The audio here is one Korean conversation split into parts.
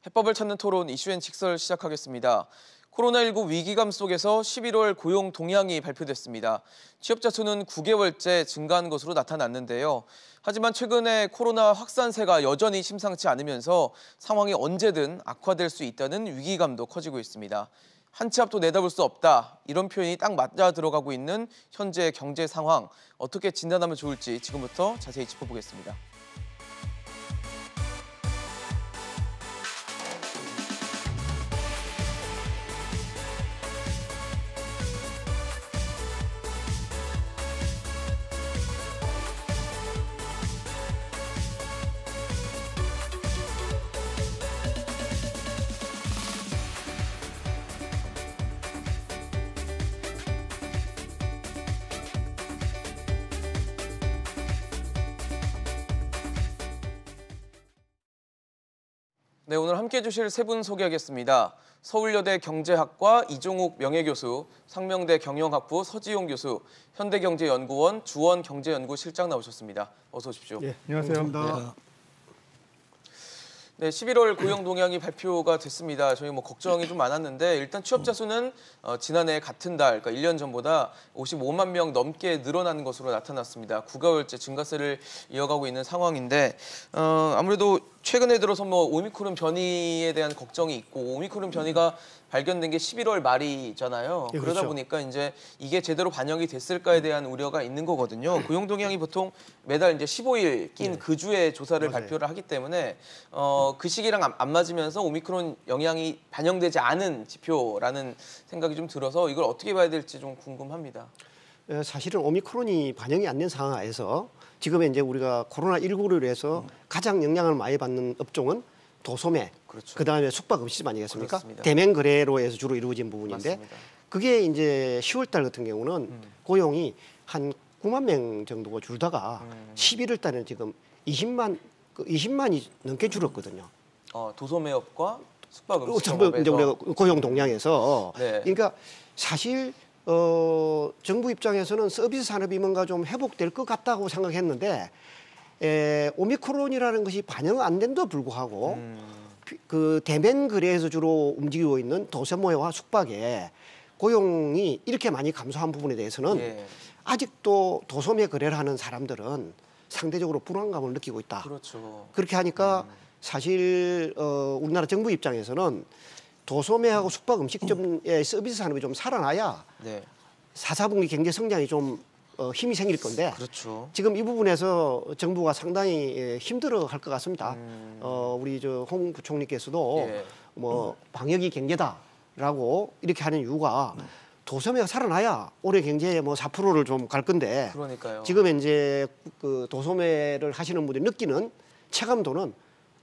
해법을 찾는 토론 이슈앤 직설 시작하겠습니다. 코로나19 위기감 속에서 11월 고용 동향이 발표됐습니다. 취업자 수는 9개월째 증가한 것으로 나타났는데요. 하지만 최근에 코로나 확산세가 여전히 심상치 않으면서 상황이 언제든 악화될 수 있다는 위기감도 커지고 있습니다. 한 치 앞도 내다볼 수 없다, 이런 표현이 딱 맞아 들어가고 있는 현재 경제 상황, 어떻게 진단하면 좋을지 지금부터 자세히 짚어보겠습니다. 네, 오늘 함께해 주실 세 분 소개하겠습니다. 서울여대 경제학과 이종욱 명예교수, 상명대 경영학부 서지용 교수, 현대경제연구원 주원경제연구실장 나오셨습니다. 어서 오십시오. 예, 안녕하세요. 반갑습니다. 네, 11월 고용 동향이 발표가 됐습니다. 저희 걱정이 좀 많았는데 일단 취업자 수는 지난해 같은 달, 그러니까 1년 전보다 55만 명 넘게 늘어나는 것으로 나타났습니다. 9개월째 증가세를 이어가고 있는 상황인데 아무래도 최근에 들어서 오미크론 변이에 대한 걱정이 있고 오미크론 변이가 발견된 게 11월 말이잖아요. 예, 그러다 그렇죠. 보니까 이제 이게 제대로 반영이 됐을까에 대한 우려가 있는 거거든요. 고용 동향이 보통 매달 이제 15일 낀 그 주에 조사를 맞아요. 발표를 하기 때문에 그 시기랑 안 맞으면서 오미크론 영향이 반영되지 않은 지표라는 생각이 좀 들어서 이걸 어떻게 봐야 될지 좀 궁금합니다. 사실은 오미크론이 반영이 안 된 상황에서 지금 이제 우리가 코로나19로 해서 가장 영향을 많이 받는 업종은 도소매, 그렇죠. 그다음에 숙박음식 아니겠습니까? 그렇습니다. 대면 거래로 해서 주로 이루어진 부분인데 맞습니다. 그게 이제 10월 달 같은 경우는 고용이 한 9만 명 정도가 줄다가 11월 달에는 지금 20만이 넘게 줄었거든요. 도소매업과 숙박음식 전부 이제 우리가 고용 동향에서 네. 그러니까 사실 정부 입장에서는 서비스 산업이 뭔가 좀 회복될 것 같다고 생각했는데 오미크론이라는 것이 반영 안 된데도 불구하고 그 대면 거래에서 주로 움직이고 있는 도소매와 숙박에 고용이 이렇게 많이 감소한 부분에 대해서는 예. 아직도 도소매 거래를 하는 사람들은 상대적으로 불안감을 느끼고 있다. 그렇죠. 그렇게 하니까 사실 우리나라 정부 입장에서는 도소매하고 숙박 음식점의 서비스 산업이 좀 살아나야 네. 4, 4분기 경제 성장이 좀 힘이 생길 건데 그렇죠. 지금 이 부분에서 정부가 상당히 힘들어할 것 같습니다. 우리 홍 부총리께서도 예. 방역이 경제다라고 이렇게 하는 이유가 도소매가 살아나야 올해 경제에 4%를 좀 갈 건데 그러니까요. 지금 이제 그 도소매를 하시는 분들이 느끼는 체감도는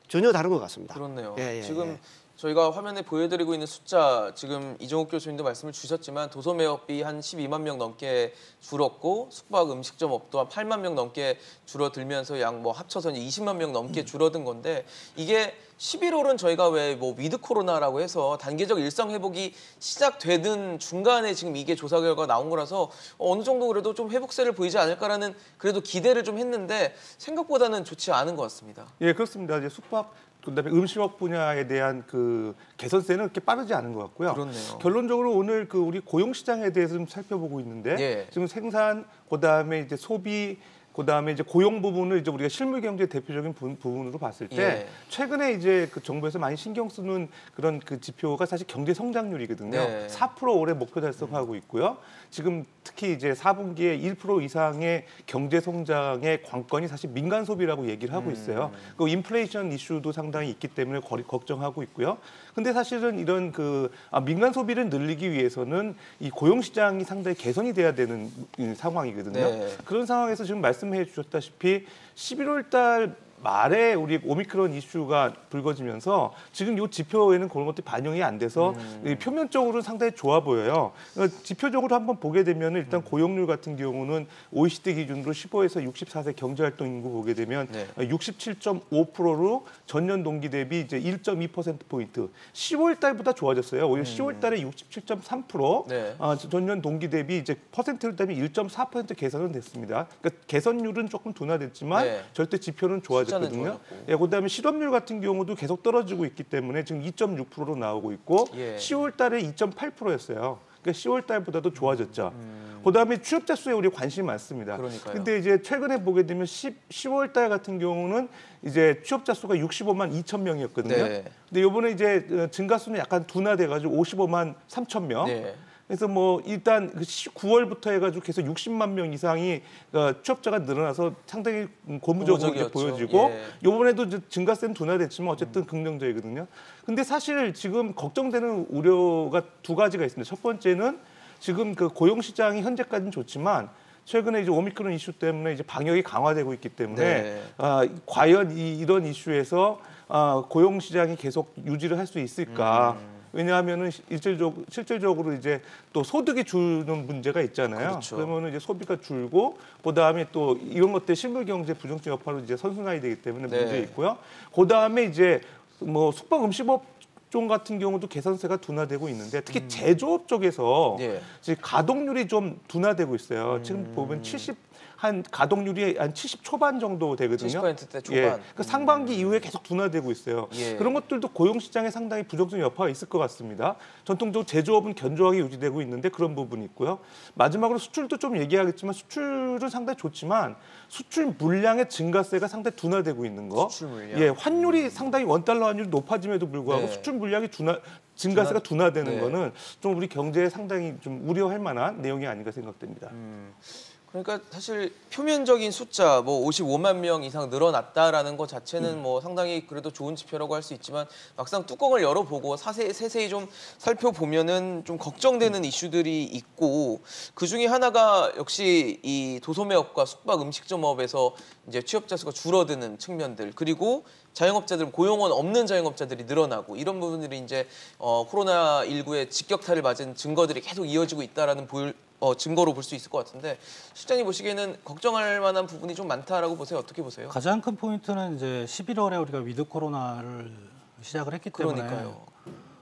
전혀 다른 것 같습니다. 그렇네요. 예, 예, 지금 예. 저희가 화면에 보여드리고 있는 숫자, 지금 이종욱 교수님도 말씀을 주셨지만 도소매업이 한 12만 명 넘게 줄었고 숙박 음식점업도 한 8만 명 넘게 줄어들면서 약 합쳐서 20만 명 넘게 줄어든 건데 이게 11월은 저희가 왜 위드 코로나라고 해서 단계적 일상 회복이 시작되는 중간에 지금 이게 조사 결과가 나온 거라서 어느 정도 그래도 좀 회복세를 보이지 않을까라는 그래도 기대를 좀 했는데 생각보다는 좋지 않은 것 같습니다. 예, 그렇습니다. 이제 숙박 그다음에 음식업 분야에 대한 그 개선세는 그렇게 빠르지 않은 것 같고요. 그렇네요. 결론적으로 오늘 우리 고용 시장에 대해서 좀 살펴보고 있는데 예. 지금 생산, 그다음에 이제 소비, 그다음에 이제 고용 부분을 이제 우리가 실물 경제 대표적인 부분으로 봤을 때 예. 최근에 이제 그 정부에서 많이 신경 쓰는 그런 그 지표가 사실 경제 성장률이거든요. 네. 4% 올해 목표 달성하고 있고요. 지금 특히 이제 4분기에 1% 이상의 경제 성장의 관건이 사실 민간 소비라고 얘기를 하고 있어요. 그 인플레이션 이슈도 상당히 있기 때문에 걱정하고 있고요. 근데 사실은 이런 민간 소비를 늘리기 위해서는 이 고용 시장이 상당히 개선이 돼야 되는 상황이거든요. 네. 그런 상황에서 지금 말씀해 주셨다시피 11월 달 말에 우리 오미크론 이슈가 불거지면서 지금 이 지표에는 그런 것들이 반영이 안 돼서 표면적으로는 상당히 좋아 보여요. 그러니까 지표적으로 한번 보게 되면 일단 고용률 같은 경우는 OECD 기준으로 15에서 64세 경제활동 인구 보게 되면 네. 67.5%로 전년 동기 대비 이제 1.2%포인트. 10월 달보다 좋아졌어요. 오히려 10월 달에 67.3%, 네. 전년 동기 대비 이제 퍼센트를 따면 1.4% 개선은 됐습니다. 그러니까 개선율은 조금 둔화됐지만 네. 절대 지표는 좋아졌다. 좋아졌거든요. 좋아졌고. 예, 그다음에 실업률 같은 경우도 계속 떨어지고 있기 때문에 지금 2.6%로 나오고 있고 예. 10월 달에 2.8%였어요. 그러니까 10월 달보다도 좋아졌죠. 그다음에 취업자 수에 우리 관심이 많습니다. 그러니까요. 근데 이제 최근에 보게 되면 10월 달 같은 경우는 이제 취업자 수가 65만 2천 명이었거든요. 네. 근데 이번에 이제 증가수는 약간 둔화돼 가지고 55만 3천 명. 네. 그래서 뭐 일단 9월부터 해가지고 계속 60만 명 이상이 취업자가 늘어나서 상당히 고무적으로 이제 고무적이었죠. 보여지고 예. 이번에도 증가세는 둔화됐지만 어쨌든 긍정적이거든요. 근데 사실 지금 걱정되는 우려가 두 가지가 있습니다. 첫 번째는 지금 그 고용 시장이 현재까지는 좋지만 최근에 이제 오미크론 이슈 때문에 이제 방역이 강화되고 있기 때문에 네. 과연 이런 이슈에서 고용 시장이 계속 유지를 할 수 있을까? 왜냐하면은 실질적으로 이제 또 소득이 주는 문제가 있잖아요. 그렇죠. 그러면은 이제 소비가 줄고 그다음에 또 이런 것들 실물 경제 부정적 여파로 이제 선순환이 되기 때문에 네. 문제 있고요. 그다음에 이제 뭐 숙박 음식업종 같은 경우도 개선세가 둔화되고 있는데 특히 제조업 쪽에서 예. 지금 가동률이 좀 둔화되고 있어요. 지금 보면 한 가동률이 한 70 초반 정도 되거든요. 70%대 초반. 예, 그 상반기 이후에 계속 둔화되고 있어요. 예. 그런 것들도 고용 시장에 상당히 부정적 여파가 있을 것 같습니다. 전통적으로 제조업은 견조하게 유지되고 있는데 그런 부분이 있고요. 마지막으로 수출도 좀 얘기하겠지만 수출은 상당히 좋지만 수출 물량의 증가세가 상당히 둔화되고 있는 거. 수출 물량. 예, 환율이 상당히 원달러 환율이 높아짐에도 불구하고 네. 수출 물량이 증가세가 둔화되는 네. 거는 좀 우리 경제에 상당히 좀 우려할 만한 내용이 아닌가 생각됩니다. 그러니까 사실 표면적인 숫자 뭐 55만 명 이상 늘어났다라는 것 자체는 뭐 상당히 그래도 좋은 지표라고 할 수 있지만 막상 뚜껑을 열어보고 세세히 좀 살펴보면은 좀 걱정되는 이슈들이 있고 그 중에 하나가 역시 이 도소매업과 숙박 음식점업에서 이제 취업자 수가 줄어드는 측면들 그리고 자영업자들 고용원 없는 자영업자들이 늘어나고 이런 부분들이 이제 코로나 19의 직격탄을 맞은 증거들이 계속 이어지고 있다라는 증거로 볼 수 있을 것 같은데 실장님 보시기에는 걱정할 만한 부분이 좀 많다라고 보세요. 어떻게 보세요? 가장 큰 포인트는 이제 11월에 우리가 위드 코로나를 시작을 했기 때문에 그러니까요.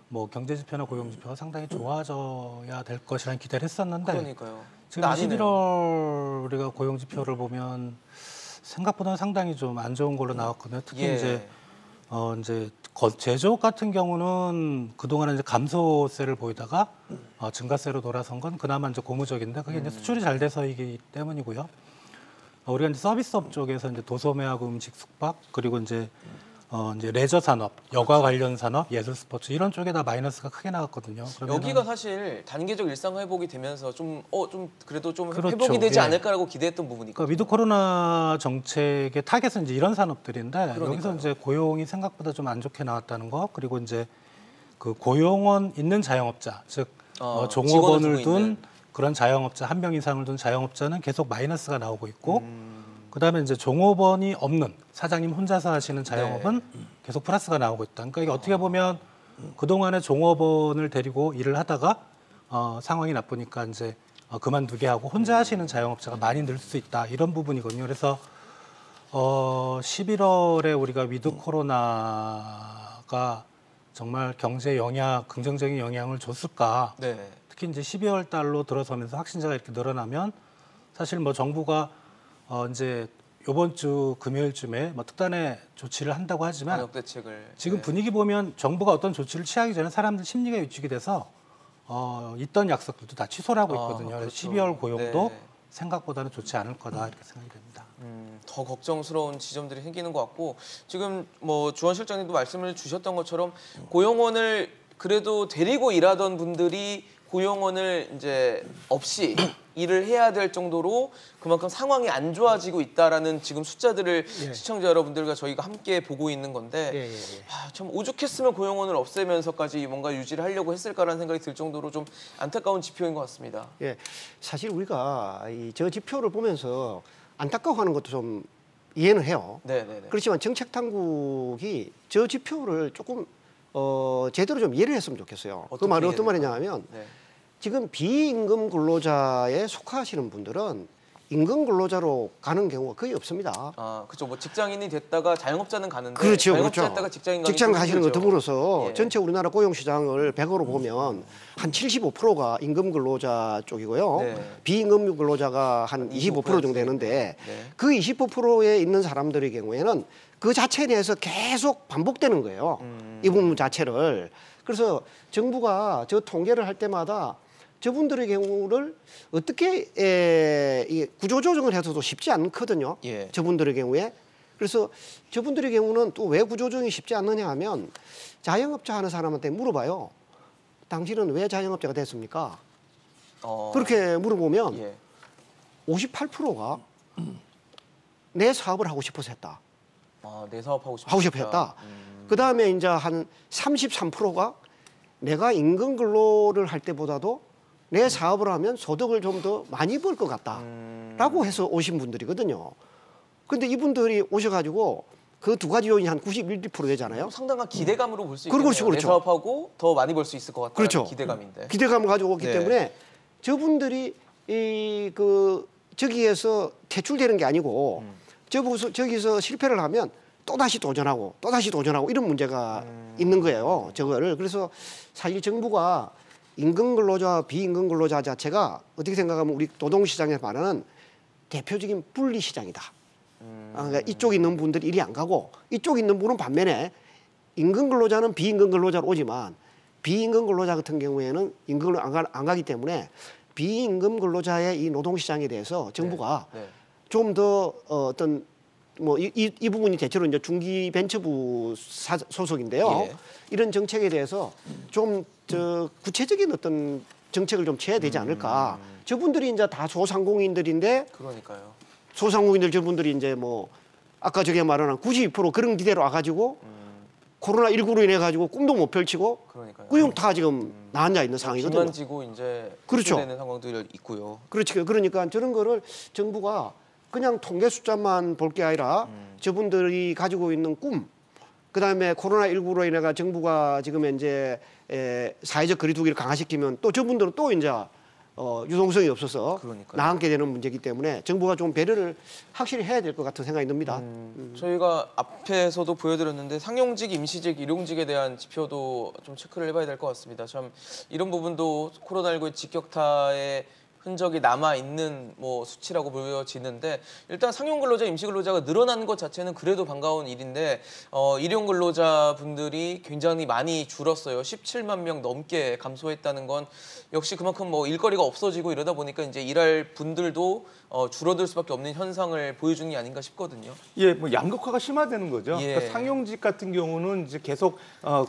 뭐 경제 지표나 고용 지표가 상당히 좋아져야 될 것이라는 기대를 했었는데 그러니까요. 지금 근데 아니네요. 11월 우리가 고용 지표를 보면 생각보다는 상당히 좀 안 좋은 걸로 나왔거든요. 특히 예. 이제 제조업 같은 경우는 그동안은 이제 감소세를 보이다가 증가세로 돌아선 건 그나마 이제 고무적인데 그게 이제 수출이 잘 돼서이기 때문이고요. 우리가 이제 서비스업 쪽에서 이제 도소매하고 음식, 숙박 그리고 이제 레저 산업, 여가 관련 산업, 예술 스포츠 이런 쪽에다 마이너스가 크게 나왔거든요. 여기가 사실 단계적 일상 회복이 되면서 좀 그래도 좀 그렇죠. 회복이 되지 예. 않을까라고 기대했던 부분이 그러니까 있거든요. 위드 코로나 정책의 타겟은 이제 이런 산업들인데 그러니까요. 여기서 이제 고용이 생각보다 좀 안 좋게 나왔다는 거 그리고 이제 그 고용원 있는 자영업자 즉 직원을 종업원을 두고 둔 있는. 그런 자영업자 한 명 이상을 둔 자영업자는 계속 마이너스가 나오고 있고 그다음에 이제 종업원이 없는 사장님 혼자서 하시는 자영업은 계속 플러스가 나오고 있다. 그러니까 이게 어떻게 보면 그동안에 종업원을 데리고 일을 하다가 상황이 나쁘니까 이제 그만두게 하고 혼자 하시는 자영업자가 많이 늘 수 있다. 이런 부분이거든요. 그래서 11월에 우리가 위드 코로나가 정말 경제 긍정적인 영향을 줬을까? 네. 특히 이제 12월 달로 들어서면서 확진자가 이렇게 늘어나면 사실 뭐 정부가 이제 이번 주 금요일쯤에 뭐 특단의 조치를 한다고 하지만 방역 대책을 지금 분위기 보면 정부가 어떤 조치를 취하기 전에 사람들 심리가 위축이 돼서 있던 약속들도 다 취소를 하고 있거든요. 그래서 그렇죠. 12월 고용도 네. 생각보다는 좋지 않을 거다 이렇게 생각이 됩니다. 더 걱정스러운 지점들이 생기는 것 같고 지금 뭐 주원 실장님도 말씀을 주셨던 것처럼 고용원을 그래도 데리고 일하던 분들이 고용원을 이제 없이 일을 해야 될 정도로 그만큼 상황이 안 좋아지고 있다라는 지금 숫자들을 시청자 여러분들과 저희가 함께 보고 있는 건데 참 오죽했으면 고용원을 없애면서까지 뭔가 유지를 하려고 했을까라는 생각이 들 정도로 좀 안타까운 지표인 것 같습니다. 예, 사실 우리가 저 지표를 보면서 안타까워하는 것도 좀 이해는 해요. 네네네. 그렇지만 정책 당국이 저 지표를 조금 제대로 좀 이해를 했으면 좋겠어요. 그 말은 어떤 말이냐 하면 네. 지금 비임금 근로자에 속하시는 분들은 임금 근로자로 가는 경우가 거의 없습니다. 그렇죠. 뭐 직장인이 됐다가 자영업자는 가는데 그렇죠, 자영업자 그렇죠. 했다가 직장 가시는 거 드물어서 예. 전체 우리나라 고용 시장을 100으로 보면 한 75%가 임금 근로자 쪽이고요. 네. 비임금 근로자가 한 25% 정도 되는데 네. 그 25%에 있는 사람들의 경우에는 그 자체에 대해서 계속 반복되는 거예요. 이 부분 자체를. 그래서 정부가 저 통계를 할 때마다 저분들의 경우를 어떻게 이 구조조정을 해서도 쉽지 않거든요. 예. 저분들의 경우에. 그래서 저분들의 경우는 또 왜 구조조정이 쉽지 않느냐 하면 자영업자 하는 사람한테 물어봐요. 당신은 왜 자영업자가 됐습니까? 그렇게 물어보면 예. 58%가 내 사업을 하고 싶어서 했다. 내 사업하고 싶다. 하고 싶어 했다. 그다음에 이제 한 33%가 내가 임금 근로를 할 때보다도 내 사업을 하면 소득을 좀 더 많이 벌 것 같다라고 해서 오신 분들이거든요. 근데 이분들이 오셔가지고 그 두 가지 요인이 한 91% 되잖아요. 상당한 기대감으로 볼 수 그렇죠, 있겠네요. 그렇죠. 내 사업하고 더 많이 벌 수 있을 것 같다는 그렇죠. 기대감인데. 기대감을 가지고 오기 네. 때문에 저분들이 저기에서 퇴출되는 게 아니고 저기서 실패를 하면 또 다시 도전하고 또 다시 도전하고 이런 문제가 있는 거예요. 저거를. 그래서 사실 정부가 임금 근로자와 비임금 근로자 자체가 어떻게 생각하면 우리 노동시장에서 말하는 대표적인 분리 시장이다. 그러니까 이쪽에 있는 분들이 이리 안 가고 이쪽에 있는 분은 반면에 임금 근로자는 비임금 근로자로 오지만 비임금 근로자 같은 경우에는 임금을 안 가기 때문에 비임금 근로자의 이 노동시장에 대해서 정부가 네. 좀 더 어떤 뭐 이 부분이 대체로 이제 중기벤처부 소속인데요. 예. 이런 정책에 대해서 좀 구체적인 어떤 정책을 좀 취해야 되지 않을까. 저분들이 이제 다 소상공인들인데 그러니까요. 소상공인들 저분들이 이제 뭐 아까 저게 말하는 92% 그런 기대로 와가지고 코로나19로 인해 가지고 꿈도 못 펼치고 그러니까요. 그용 다 지금 나앉아 있는 상황이거든요. 비만지고 이제 그렇죠. 되는 상황도 있고요. 그렇지. 그러니까 저런 거를 정부가 그냥 통계 숫자만 볼 게 아니라 저분들이 가지고 있는 꿈, 그다음에 코로나19로 인해가 정부가 지금 이제 사회적 거리두기를 강화시키면 또 저분들은 또 이제 유동성이 없어서 그러니까요. 나앉게 되는 문제이기 때문에 정부가 좀 배려를 확실히 해야 될 것 같은 생각이 듭니다. 저희가 앞에서도 보여드렸는데 상용직, 임시직, 일용직에 대한 지표도 좀 체크를 해봐야 될 것 같습니다. 참 이런 부분도 코로나19의 직격타의 흔적이 남아 있는 뭐 수치라고 보여지는데 일단 상용 근로자, 임시 근로자가 늘어나는 것 자체는 그래도 반가운 일인데 일용 근로자 분들이 굉장히 많이 줄었어요. 17만 명 넘게 감소했다는 건 역시 그만큼 뭐 일거리가 없어지고 이러다 보니까 이제 일할 분들도 줄어들 수밖에 없는 현상을 보여주는 게 아닌가 싶거든요. 예, 뭐 양극화가 심화되는 거죠. 예. 그러니까 상용직 같은 경우는 이제 계속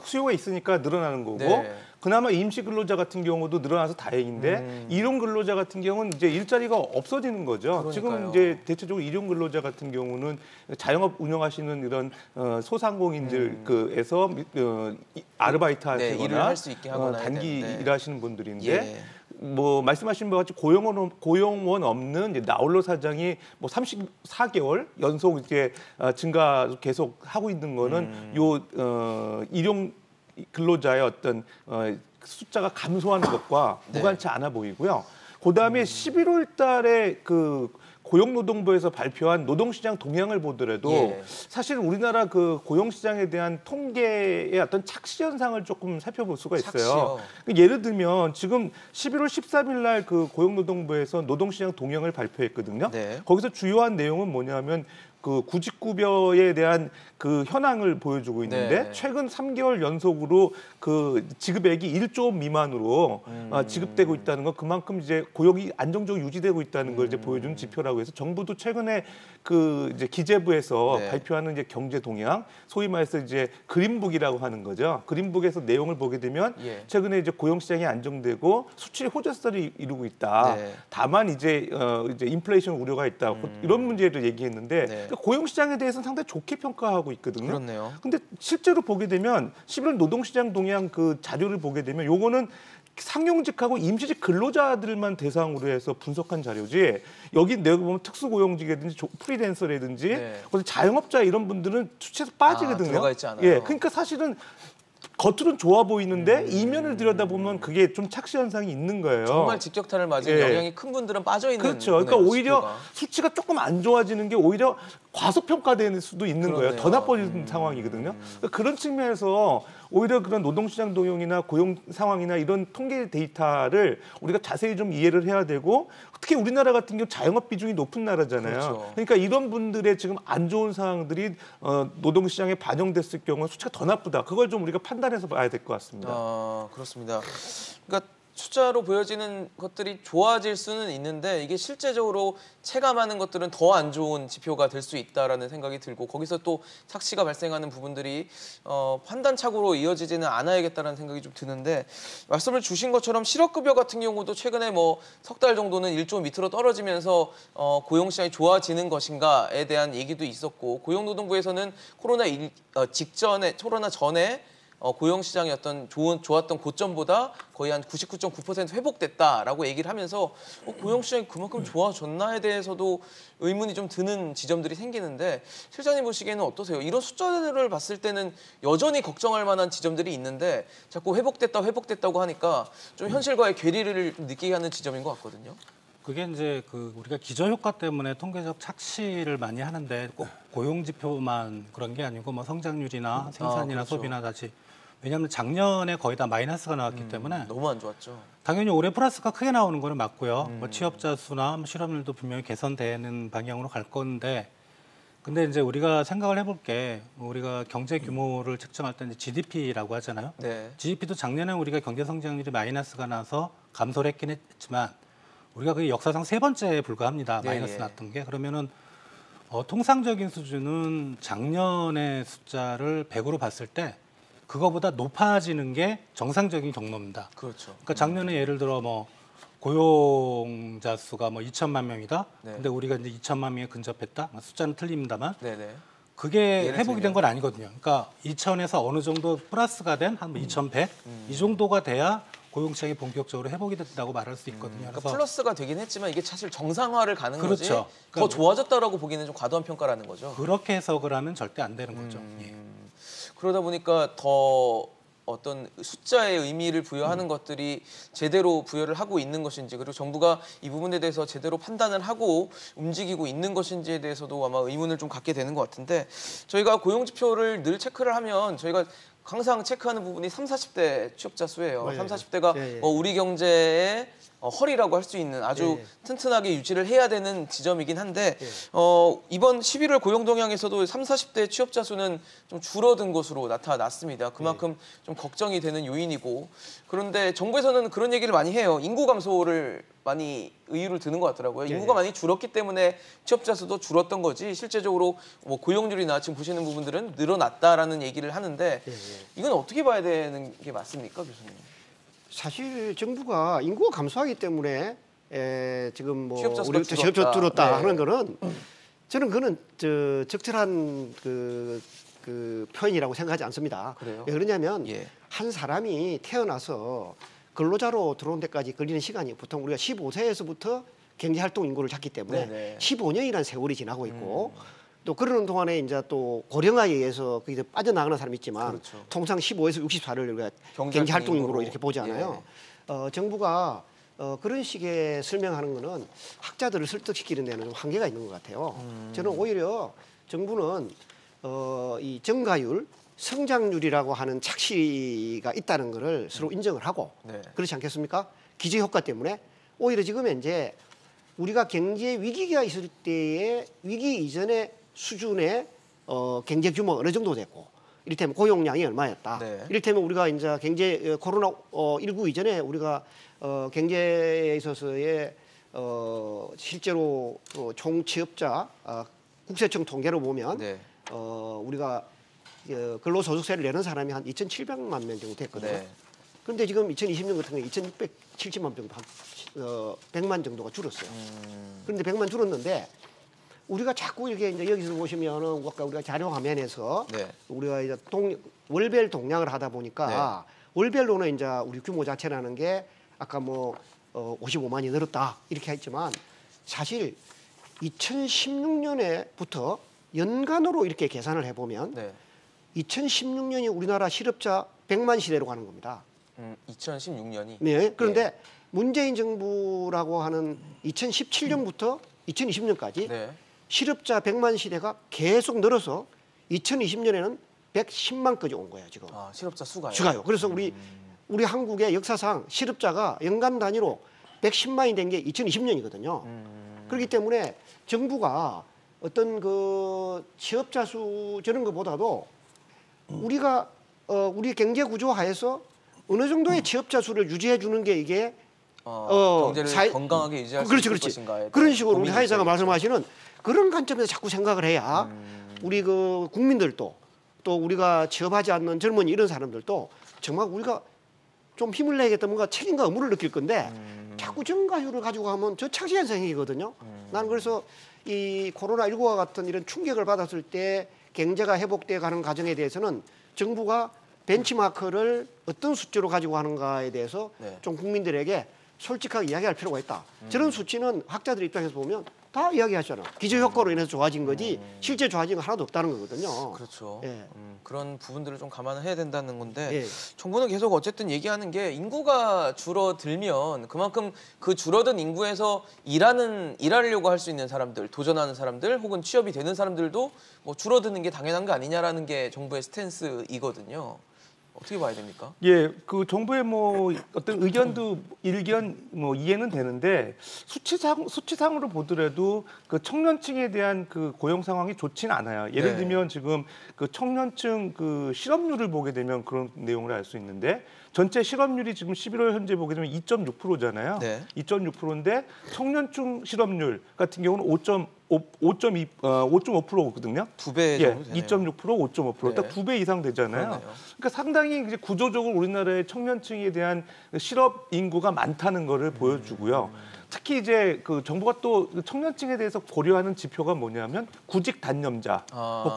수요가 있으니까 늘어나는 거고, 네. 그나마 임시 근로자 같은 경우도 늘어나서 다행인데 일용 근로자 같은 경우는 이제 일자리가 없어지는 거죠. 그러니까요. 지금 이제 대체적으로 일용 근로자 같은 경우는 자영업 운영하시는 이런 소상공인들에서 아르바이트 네, 하시거나 일을 할 수 있게 하거나 해야 단기 되는데. 일하시는 분들인데. 예. 뭐 말씀하신 바와 같이 고용원 없는 이제 나홀로 사장이 뭐 34개월 연속 이제 증가 계속 하고 있는 거는 일용 근로자의 어떤 숫자가 감소하는 것과 네. 무관치 않아 보이고요. 그다음에 11월 달에 그 고용노동부에서 발표한 노동시장 동향을 보더라도 예. 사실 우리나라 그 고용시장에 대한 통계의 어떤 착시 현상을 조금 살펴볼 수가 있어요. 착시요? 예를 들면 지금 11월 13일 날 그 고용노동부에서 노동시장 동향을 발표했거든요. 네. 거기서 주요한 내용은 뭐냐면 그 구직급여에 대한 그 현황을 보여주고 있는데 네. 최근 3개월 연속으로 그 지급액이 1조 원 미만으로 지급되고 있다는 건 그만큼 이제 고용이 안정적으로 유지되고 있다는 걸 이제 보여주는 지표라고 해서 정부도 최근에 그 이제 기재부에서 네. 발표하는 이제 경제 동향, 소위 말해서 이제 그린북이라고 하는 거죠. 그린북에서 내용을 보게 되면 예. 최근에 이제 고용 시장이 안정되고 수출이 호조세를 이루고 있다. 네. 다만 이제 인플레이션 우려가 있다. 이런 문제를 얘기했는데 네. 고용 시장에 대해서는 상당히 좋게 평가하고 있거든요. 그렇네요. 근데 실제로 보게 되면 11월 노동시장 동향 그 자료를 보게 되면 요거는 상용직하고 임시직 근로자들만 대상으로 해서 분석한 자료지 여기 내가 보면 특수고용직이라든지 프리랜서라든지 네. 자영업자 이런 분들은 수치에서 빠지거든요. 들어가 있지 않아요. 예, 그러니까 사실은 겉으로는 좋아 보이는데 이면을 들여다보면 그게 좀 착시 현상이 있는 거예요. 정말 직격탄을 맞은 예. 영향이 큰 분들은 빠져 있는 그렇죠. 그러니까 오히려 수치가. 수치가 조금 안 좋아지는 게 오히려 과소평가될 수도 있는 거예요. 그러네요. 더 나빠지는 상황이거든요. 그러니까 그런 측면에서 오히려 그런 노동시장 동향이나 고용 상황이나 이런 통계 데이터를 우리가 자세히 좀 이해를 해야 되고, 특히 우리나라 같은 경우 자영업 비중이 높은 나라잖아요. 그렇죠. 그러니까 이런 분들의 지금 안 좋은 상황들이 노동시장에 반영됐을 경우 수치가 더 나쁘다. 그걸 좀 우리가 판단해서 봐야 될 것 같습니다. 그렇습니다. 그러니까 숫자로 보여지는 것들이 좋아질 수는 있는데 이게 실제적으로 체감하는 것들은 더 안 좋은 지표가 될 수 있다라는 생각이 들고, 거기서 또 착시가 발생하는 부분들이 판단착오로 이어지지는 않아야겠다는 생각이 좀 드는데, 말씀을 주신 것처럼 실업급여 같은 경우도 최근에 뭐 석 달 정도는 1조 밑으로 떨어지면서 고용시장이 좋아지는 것인가에 대한 얘기도 있었고, 고용노동부에서는 코로나 전에 고용시장의 어떤 좋았던 고점보다 거의 한 99.9% 회복됐다라고 얘기를 하면서 고용시장이 그만큼 좋아졌나에 대해서도 의문이 좀 드는 지점들이 생기는데, 실장님 보시기에는 어떠세요? 이런 숫자들을 봤을 때는 여전히 걱정할 만한 지점들이 있는데 자꾸 회복됐다고 하니까 좀 현실과의 괴리를 좀 느끼게 하는 지점인 것 같거든요. 그게 이제 우리가 기저효과 때문에 통계적 착시를 많이 하는데 꼭 고용 지표만 그런 게 아니고 뭐 성장률이나 생산이나 그렇죠. 소비나 다시, 왜냐하면 작년에 거의 다 마이너스가 나왔기 때문에 너무 안 좋았죠. 당연히 올해 플러스가 크게 나오는 거는 맞고요. 뭐 취업자 수나 실업률도 분명히 개선되는 방향으로 갈 건데, 근데 이제 우리가 생각을 해볼 게, 우리가 경제 규모를 측정할 때 이제 GDP라고 하잖아요. 네. GDP도 작년에 우리가 경제 성장률이 마이너스가 나서 감소를 했긴 했지만 우리가 그게 역사상 3번째에 불과합니다. 네, 마이너스 예. 났던 게. 그러면은 통상적인 수준은 작년의 숫자를 100으로 봤을 때 그거보다 높아지는 게 정상적인 경로입니다. 그렇죠. 그러니까 작년에 예를 들어 뭐 고용자 수가 뭐 2천만 명이다. 네. 근데 우리가 이제 2천만 명에 근접했다. 숫자는 틀립니다만 네네. 그게 예를 회복이 된 들면? 건 아니거든요. 그러니까 2천에서 어느 정도 플러스가 된 한 2,100 이 정도가 돼야 고용시장이 본격적으로 회복이 됐다고 말할 수 있거든요. 그러니까 그래서 플러스가 되긴 했지만 이게 사실 정상화를 가는 거지 그렇죠. 더 그러니까 좋아졌다라고 보기에는 좀 과도한 평가라는 거죠. 그렇게 해석을 하면 절대 안 되는 거죠. 예. 그러다 보니까 더 어떤 숫자의 의미를 부여하는 것들이 제대로 부여를 하고 있는 것인지, 그리고 정부가 이 부분에 대해서 제대로 판단을 하고 움직이고 있는 것인지에 대해서도 아마 의문을 좀 갖게 되는 것 같은데, 저희가 고용지표를 늘 체크를 하면 저희가 항상 체크하는 부분이 30, 40대 취업자 수예요. 예. 30, 40대가 예, 예. 우리 경제의 허리라고 할 수 있는 아주 예, 예. 튼튼하게 유지를 해야 되는 지점이긴 한데, 예. 이번 11월 고용동향에서도 30, 40대 취업자 수는 좀 줄어든 것으로 나타났습니다. 그만큼 좀 걱정이 되는 요인이고, 그런데 정부에서는 그런 얘기를 많이 해요. 인구 감소를 많이 의유를 드는 것 같더라고요. 인구가 많이 줄었기 때문에 취업자 수도 줄었던 거지, 실제적으로 뭐 고용률이나 지금 보시는 부분들은 늘어났다라는 얘기를 하는데, 이건 어떻게 봐야 되는 게 맞습니까, 교수님? 사실 정부가 인구가 감소하기 때문에 지금 뭐 취업자 수가 우리 취업자 줄었다 네. 하는 거는 저는 그는 적절한 그 표현이라고 생각하지 않습니다. 그래요? 왜 그러냐면 예. 한 사람이 태어나서 근로자로 들어온 데까지 걸리는 시간이 보통 우리가 15세에서부터 경제활동 인구를 잡기 때문에 네네. 15년이라는 세월이 지나고 있고, 또 그러는 동안에 이제 또 고령화에 의해서 거기서 빠져나가는 사람이 있지만 그렇죠. 통상 15에서 64를 우리가 경제활동 경제활동 인구로 인구로. 이렇게 보잖아요. 정부가 그런 식의 설명하는 거는 학자들을 설득시키는 데는 좀 한계가 있는 것 같아요. 저는 오히려 정부는 이 증가율, 성장률이라고 하는 착시가 있다는 것을 서로 인정을 하고, 네. 그렇지 않겠습니까? 기저 효과 때문에 오히려 지금 이제 우리가 경제 위기가 있을 때의 위기 이전의 수준의 경제 규모가 어느 정도 됐고, 이를테면 고용량이 얼마였다. 네. 이를테면 우리가 이제 경제 코로나 19 이전에 우리가 경제에 있어서의 실제로 총 취업자 국세청 통계로 보면 네. 우리가 근로소득세를 내는 사람이 한 2,700만 명 정도 됐거든요. 네. 그런데 지금 2020년 같은 경우에 2,670만 정도, 100만 정도가 줄었어요. 그런데 100만 줄었는데 우리가 자꾸 이렇게 이제 여기서 보시면은 아까 우리가 자료 화면에서 네. 우리가 이제 월별 동량을 하다 보니까 월별로는 이제 우리 규모 자체라는 게 아까 뭐 55만이 늘었다 이렇게 했지만, 사실 2016년에부터 연간으로 이렇게 계산을 해보면 네. 2016년이 우리나라 실업자 100만 시대로 가는 겁니다. 2016년이. 네. 그런데 문재인 정부라고 하는 2017년부터 2020년까지 네. 실업자 100만 시대가 계속 늘어서 2020년에는 110만까지 온 거예요 지금. 아, 실업자 수가요? 수가요. 그래서 우리 한국의 역사상 실업자가 연간 단위로 110만이 된 게 2020년이거든요. 그렇기 때문에 정부가 어떤 그 취업자 수 저런 것보다도 우리가 우리 경제 구조 하에서 어느 정도의 취업자 수를 유지해 주는 게 이게 경제를 건강하게 유지할 수 있을 것인가에 그런 식으로 우리 고민이 사회자가 있죠. 말씀하시는 그런 관점에서 자꾸 생각을 해야 우리 그 국민들도 또 우리가 취업하지 않는 젊은이 이런 사람들도 정말 우리가 좀 힘을 내겠다 뭔가 책임과 의무를 느낄 건데 자꾸 증가율을 가지고 하면 저착시 현상이거든요. 나는 그래서 이 코로나19와 같은 이런 충격을 받았을 때 경제가 회복돼 가는 과정에 대해서는 정부가 벤치마크를 어떤 수치로 가지고 하는가에 대해서 네. 좀 국민들에게 솔직하게 이야기할 필요가 있다. 저런 수치는 학자들 입장에서 보면 다 이야기하잖아. 기저효과로 인해서 좋아진 거지 실제 좋아진 건 하나도 없다는 거거든요. 그렇죠. 예. 그런 부분들을 좀 감안을 해야 된다는 건데 예. 정부는 계속 어쨌든 얘기하는 게 인구가 줄어들면 그만큼 그 줄어든 인구에서 일하려고 할 수 있는 사람들, 도전하는 사람들 혹은 취업이 되는 사람들도 뭐 줄어드는 게 당연한 거 아니냐라는 게 정부의 스탠스이거든요. 어떻게 봐야 됩니까? 예, 그 정부의 뭐 어떤 의견도 일견 뭐 이해는 되는데 수치상으로 보더라도 그 청년층에 대한 그 고용 상황이 좋지는 않아요. 예를 네. 들면 지금 그 청년층 그 실업률을 보게 되면 그런 내용을 알 수 있는데 전체 실업률이 지금 11월 현재 보게 되면 2.6%잖아요. 네. 2.6%인데 청년층 실업률 같은 경우는 5.5%거든요. 두 배 예, 정도 되네요. 2.6%, 5.5%, 네. 딱 2배 이상 되잖아요. 그러네요. 그러니까 상당히 이제 구조적으로 우리나라의 청년층에 대한 실업 인구가 많다는 것을 보여주고요. 특히 이제 그 정부가 또 청년층에 대해서 고려하는 지표가 뭐냐면 구직 단념자,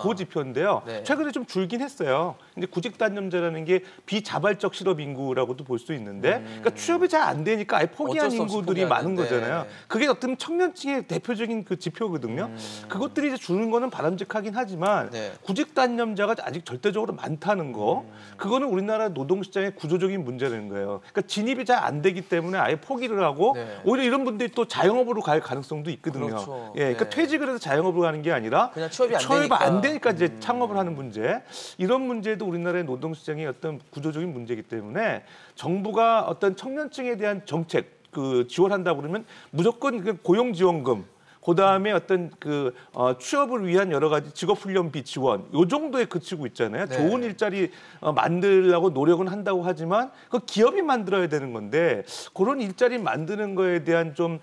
그 지표인데요. 네. 최근에 좀 줄긴 했어요. 근데 구직 단념자라는 게 비자발적 실업 인구라고도 볼 수 있는데, 그러니까 취업이 잘 안 되니까 아예 포기한 어쩔 수 없이 인구들이 많은 포기하는데. 거잖아요. 그게 어떤 청년층의 대표적인 그 지표거든요. 그것들이 이제 주는 거는 바람직하긴 하지만 네. 구직 단념자가 아직 절대적으로 많다는 거, 그거는 우리나라 노동시장의 구조적인 문제라는 거예요. 그러니까 진입이 잘 안 되기 때문에 아예 포기를 하고 네. 오히려 이런 분들이 또 자영업으로 갈 가능성도 있거든요. 그렇죠. 예, 그러니까 네. 퇴직을 해서 자영업으로 가는 게 아니라 그냥 취업이 안 되니까 이제 창업을 하는 문제, 이런 문제도 우리나라의 노동시장의 어떤 구조적인 문제이기 때문에 정부가 어떤 청년층에 대한 정책 그 지원한다 그러면 무조건 그 고용지원금, 그다음에 어떤 그 취업을 위한 여러 가지 직업훈련비 지원, 요 정도에 그치고 있잖아요. 네. 좋은 일자리 만들려고 노력은 한다고 하지만 그 기업이 만들어야 되는 건데 그런 일자리 만드는 거에 대한 좀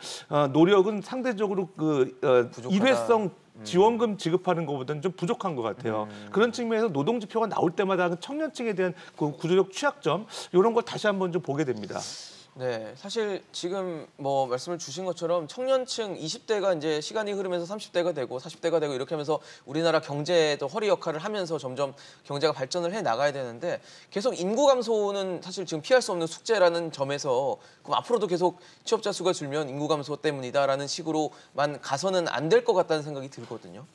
노력은 상대적으로 그 부족하다. 일회성 지원금 지급하는 것보다는 좀 부족한 것 같아요. 그런 측면에서 노동 지표가 나올 때마다 그 청년층에 대한 그 구조적 취약점, 이런 걸 다시 한번 좀 보게 됩니다. 네, 사실 지금 뭐 말씀을 주신 것처럼 청년층 20대가 이제 시간이 흐르면서 30대가 되고 40대가 되고 이렇게 하면서 우리나라 경제도 허리 역할을 하면서 점점 경제가 발전을 해 나가야 되는데 계속 인구 감소는 사실 지금 피할 수 없는 숙제라는 점에서 그럼 앞으로도 계속 취업자 수가 줄면 인구 감소 때문이다라는 식으로만 가서는 안 될 것 같다는 생각이 들거든요.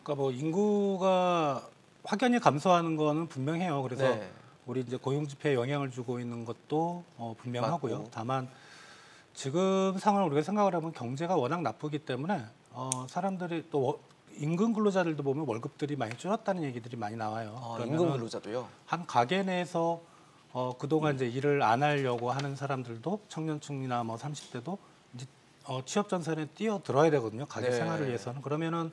그러니까 뭐 인구가 확연히 감소하는 거는 분명해요. 그래서 네. 우리 이제 고용 지표에 영향을 주고 있는 것도 분명하고요. 맞고. 다만 지금 상황을 우리가 생각을 하면 경제가 워낙 나쁘기 때문에 사람들이 또 임금 근로자들도 보면 월급들이 많이 줄었다는 얘기들이 많이 나와요. 임금 근로자도요? 한 가게 내에서 그동안 이제 일을 안 하려고 하는 사람들도 청년층이나 뭐 30대도 이제 취업 전선에 뛰어들어야 되거든요. 가게 네. 생활을 위해서는. 그러면은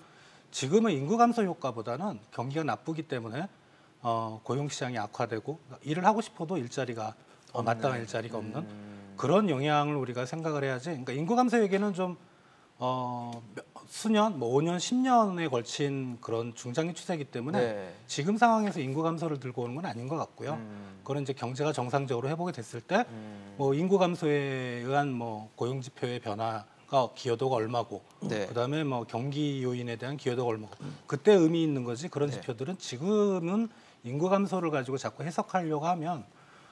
지금은 인구 감소 효과보다는 경기가 나쁘기 때문에 고용 시장이 악화되고 일을 하고 싶어도 일자리가 마땅한 일자리가 없는 그런 영향을 우리가 생각을 해야지. 그러니까 인구 감소에게는 좀 수년, 뭐 5년, 10년에 걸친 그런 중장기 추세이기 때문에 네. 지금 상황에서 인구 감소를 들고 오는 건 아닌 것 같고요. 그건 이제 경제가 정상적으로 회복이 됐을 때 뭐 인구 감소에 의한 뭐 고용 지표의 변화가 기여도가 얼마고 네. 그다음에 뭐 경기 요인에 대한 기여도가 얼마고 그때 의미 있는 거지. 그런 네. 지표들은 지금은 인구 감소를 가지고 자꾸 해석하려고 하면